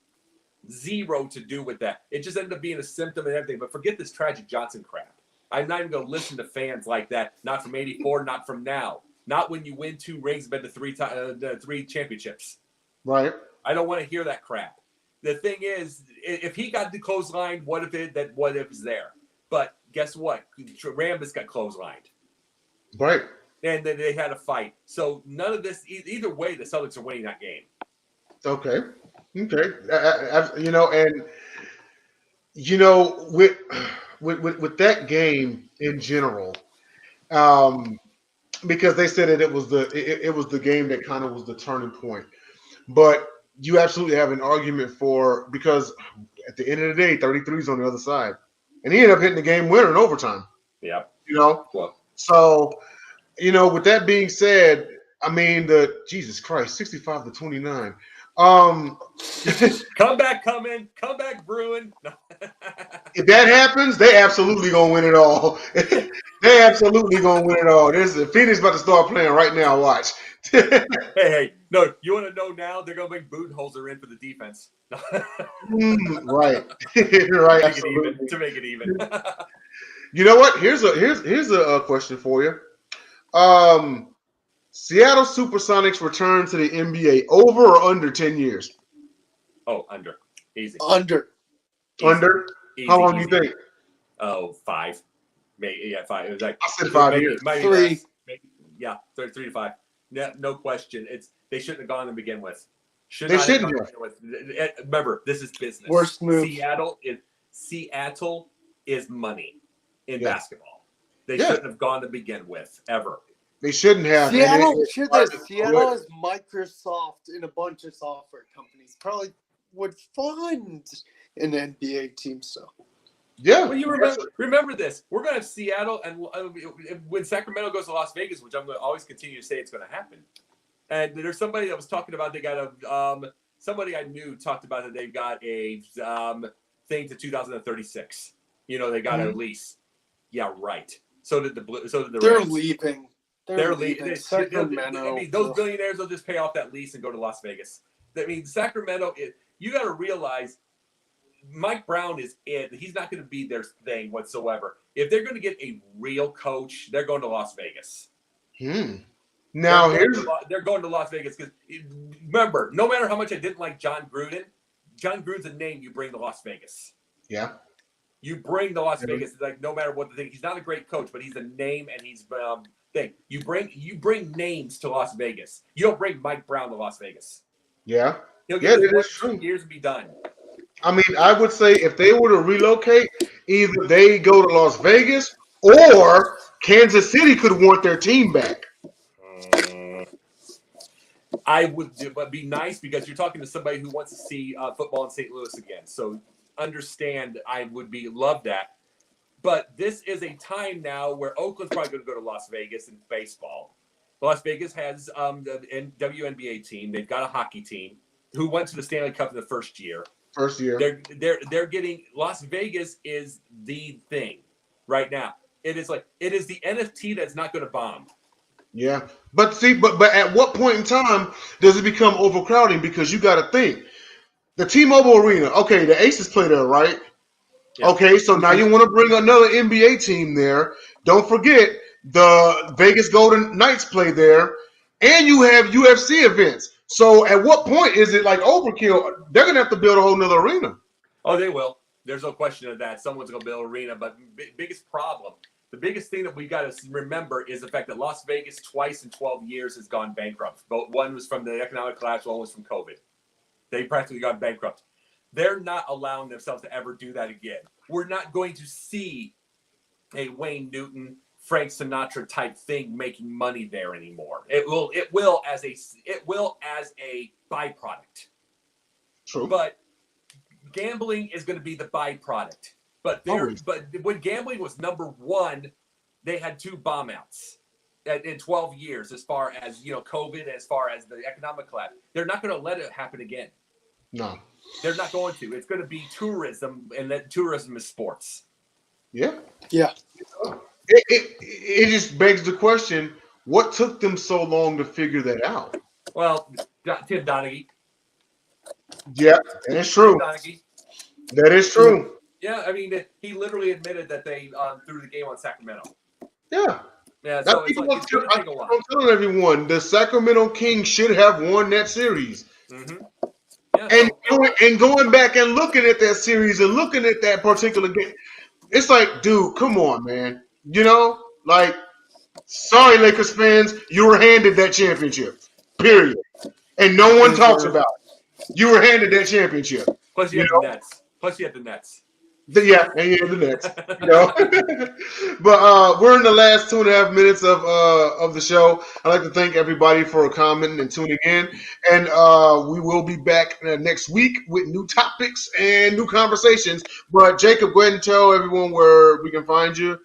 Speaker 2: Zero to do with that. It just ended up being a symptom and everything. But forget this tragic Johnson crap. I'm not even going to listen to fans like that. Not from 84, not from now. Not when you win 2 rings, but the 3 championships.
Speaker 1: Right.
Speaker 2: I don't want to hear that crap. The thing is, if he got the clothesline, what if it's there? But guess what? Rambis got clotheslined.
Speaker 1: Right.
Speaker 2: And then they had a fight. So none of this, either way, the Celtics are winning that game.
Speaker 1: Okay. With that game in general, because they said that it was the game that kind of was the turning point. But you absolutely have an argument because at the end of the day, 33 is on the other side. And he ended up hitting the game winner in overtime.
Speaker 2: Yeah.
Speaker 1: Well. So, with that being said, I mean, Jesus Christ, 65-29.
Speaker 2: Come back, Bruin.
Speaker 1: If that happens, they absolutely gonna win it all. They absolutely gonna win it all. Phoenix about to start playing right now. Watch.
Speaker 2: Hey, no, you want to know now? They're gonna bring Budenholzer in for the defense.
Speaker 1: Right. Right.
Speaker 2: To make it even.
Speaker 1: You know what? Here's a question for you. Seattle Supersonics return to the NBA, over or under 10 years?
Speaker 2: Oh, under. Easy.
Speaker 3: Under.
Speaker 2: Easy.
Speaker 1: Under?
Speaker 2: Easy,
Speaker 1: How long
Speaker 2: easy.
Speaker 1: do you think?
Speaker 2: Oh, 5. Maybe, 5. It was like
Speaker 1: I said 5 years.
Speaker 2: Maybe
Speaker 3: 3.
Speaker 2: less. Maybe, 3 to 5. No question. They shouldn't have gone to begin with.
Speaker 1: They shouldn't have.
Speaker 2: Remember, this is business.
Speaker 3: Worst move.
Speaker 2: Seattle is money in basketball. They shouldn't have gone to begin with, ever.
Speaker 1: They shouldn't have.
Speaker 3: Seattle is Microsoft and a bunch of software companies. Probably would fund an NBA team still.
Speaker 1: Yeah.
Speaker 2: Well, you remember this. We're going to have Seattle, and when Sacramento goes to Las Vegas, which I'm going to always continue to say it's going to happen. And there's somebody that was talking about they got somebody I knew talked about that they've got a thing to 2036. They got a lease. Yeah, right. So did the
Speaker 3: They're
Speaker 2: Rams.
Speaker 3: leaving.
Speaker 2: They're leaving.
Speaker 3: Sacramento.
Speaker 2: I mean, those billionaires will just pay off that lease and go to Las Vegas. I mean, Sacramento. You got to realize, Mike Brown is it. He's not going to be their thing whatsoever. If they're going to get a real coach, they're going to Las Vegas.
Speaker 1: Now
Speaker 2: they're going to Las Vegas because remember, no matter how much I didn't like John Gruden's a name you bring to Las Vegas.
Speaker 1: Yeah.
Speaker 2: You bring to Las Vegas, like no matter what the thing. He's not a great coach, but he's a name and he's thing. You bring names to Las Vegas. You don't bring Mike Brown to Las Vegas.
Speaker 1: Yeah.
Speaker 2: He'll get 2 years and be done.
Speaker 1: I mean, I would say if they were to relocate, either they go to Las Vegas or Kansas City could want their team back.
Speaker 2: I would, but be nice because you're talking to somebody who wants to see football in St. Louis again. So understand, I would love that. But this is a time now where Oakland's probably going to go to Las Vegas in baseball. Las Vegas has the WNBA team. They've got a hockey team who went to the Stanley Cup in the first year. They're getting Las Vegas is the thing right now. It is the NFT that's not going to bomb.
Speaker 1: Yeah, but at what point in time does it become overcrowding? Because you got to think the T-Mobile Arena. Okay, the Aces play there, right? Yeah. Okay, so now you want to bring another NBA team there. Don't forget the Vegas Golden Knights play there, and you have UFC events. So at what point is it like overkill? They're going to have to build a whole nother arena.
Speaker 2: Oh, they will. There's no question of that. Someone's going to build an arena. But biggest problem, the biggest thing that we got to remember is the fact that Las Vegas twice in 12 years has gone bankrupt. One was from the economic collapse, one was from COVID. They practically got bankrupt. They're not allowing themselves to ever do that again. We're not going to see a Wayne Newton, Frank Sinatra type thing making money there anymore. It will as a byproduct.
Speaker 1: True.
Speaker 2: But gambling is going to be the byproduct. But when gambling was number one, they had 2 bomb outs in 12 years as far as COVID, as far as the economic collapse. They're not going to let it happen again.
Speaker 1: No.
Speaker 2: They're not going to. It's going to be tourism, and that tourism is sports.
Speaker 1: Yeah.
Speaker 3: Yeah.
Speaker 1: It just begs the question, what took them so long to figure that out?
Speaker 2: Well, Tim Donaghy.
Speaker 1: Yeah, that is true. That is true.
Speaker 2: Yeah, I mean, he literally admitted that they threw the game on Sacramento.
Speaker 1: Yeah.
Speaker 2: Yeah, so it's going to take a while.
Speaker 1: I'm telling everyone, the Sacramento Kings should have won that series.
Speaker 2: Mm-hmm. Yeah,
Speaker 1: and going back and looking at that series and looking at that particular game, it's like, dude, come on, man. Sorry, Lakers fans, you were handed that championship, period. And no one talks about it. You were handed that championship.
Speaker 2: Plus you had the Nets.
Speaker 1: Yeah, and you have the Nets. But we're in the last 2.5 minutes of the show. I'd like to thank everybody for commenting and tuning in. And we will be back next week with new topics and new conversations. But Jacob, go ahead and tell everyone where we can find you.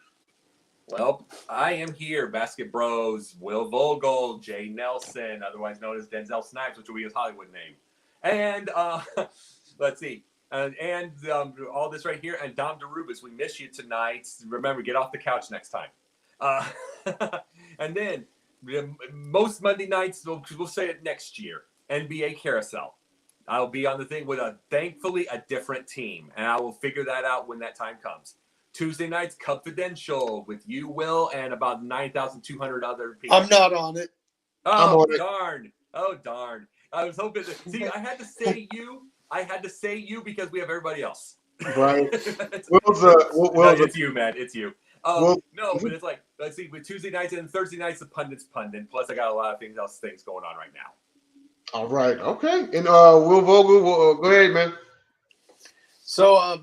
Speaker 2: Well, I am here. Basketbros, Will Vogel, Jay Nelson, otherwise known as Denzel Snipes, which will be his Hollywood name. And let's see. And all this right here. And Dom DeRubeis, we miss you tonight. Remember, get off the couch next time. And then most Monday nights, we'll say it next year, NBA Carousel. I'll be on the thing with thankfully a different team. And I will figure that out when that time comes. Tuesday nights, Confidential with you, Will, and about 9,200 other people.
Speaker 3: I'm not on it.
Speaker 2: Oh, darn. Oh, darn. I was hoping to see. I had to say you because we have everybody else.
Speaker 1: Right.
Speaker 2: It's you, man. It's you. No, but it's like, let's see, with Tuesday nights and Thursday nights, the pundits pundit. Plus, I got a lot of things going on right now.
Speaker 1: All right. Okay. And Will Vogel, go ahead, man.
Speaker 3: So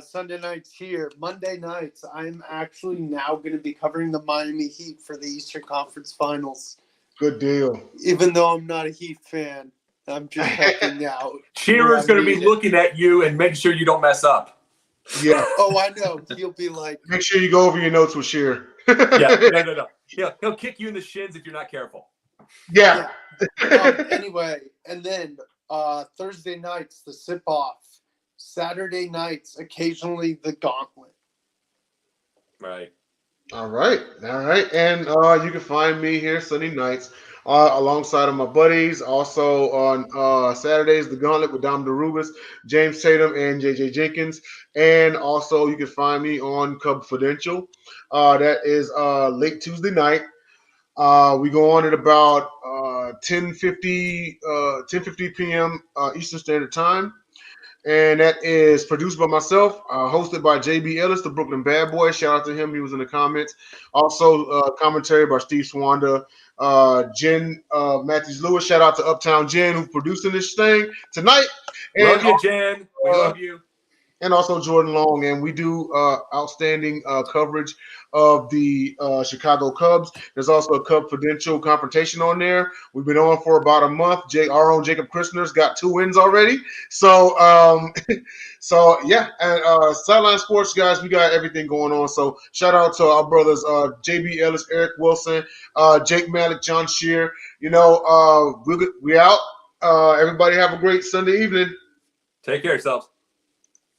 Speaker 3: Sunday nights here. Monday nights, I'm actually now going to be covering the Miami Heat for the Eastern Conference Finals.
Speaker 1: Good deal.
Speaker 3: Even though I'm not a Heat fan, I'm just helping out.
Speaker 2: Shearer's going to be looking at you and make sure you don't mess up.
Speaker 1: Yeah.
Speaker 3: Oh, I know. He'll be like,
Speaker 1: make sure you go over your notes with Shearer.
Speaker 2: No. He'll kick you in the shins if you're not careful.
Speaker 1: Yeah.
Speaker 3: Anyway, and then Thursday nights, the sip-off. Saturday nights, occasionally the gauntlet.
Speaker 2: Right.
Speaker 1: All right. And you can find me here Sunday nights alongside of my buddies. Also on Saturdays, the gauntlet with Dom DeRubeis, James Tatum, and JJ Jenkins. And also you can find me on Confidential. That is late Tuesday night. We go on at about 10:50 p.m. Eastern Standard Time. And that is produced by myself, hosted by JB Ellis, the Brooklyn Bad Boy. Shout out to him. He was in the comments. Also, commentary by Steve Swanda. Jen Matthews Lewis. Shout out to Uptown Jen, who's producing this thing tonight.
Speaker 2: Love you, Jen. We love you.
Speaker 1: and also Jordan Long. And we do outstanding coverage of the Chicago Cubs. There's also a Cub Prudential confrontation on there. We've been on for about a month. Our own Jacob Christner's got 2 wins already. So, so yeah, and Sideline Sports, guys, we got everything going on. So shout out to our brothers, JB Ellis, Eric Wilson, Jake Malik, John Shear. You know, we out. Everybody have a great Sunday evening.
Speaker 2: Take care of yourselves.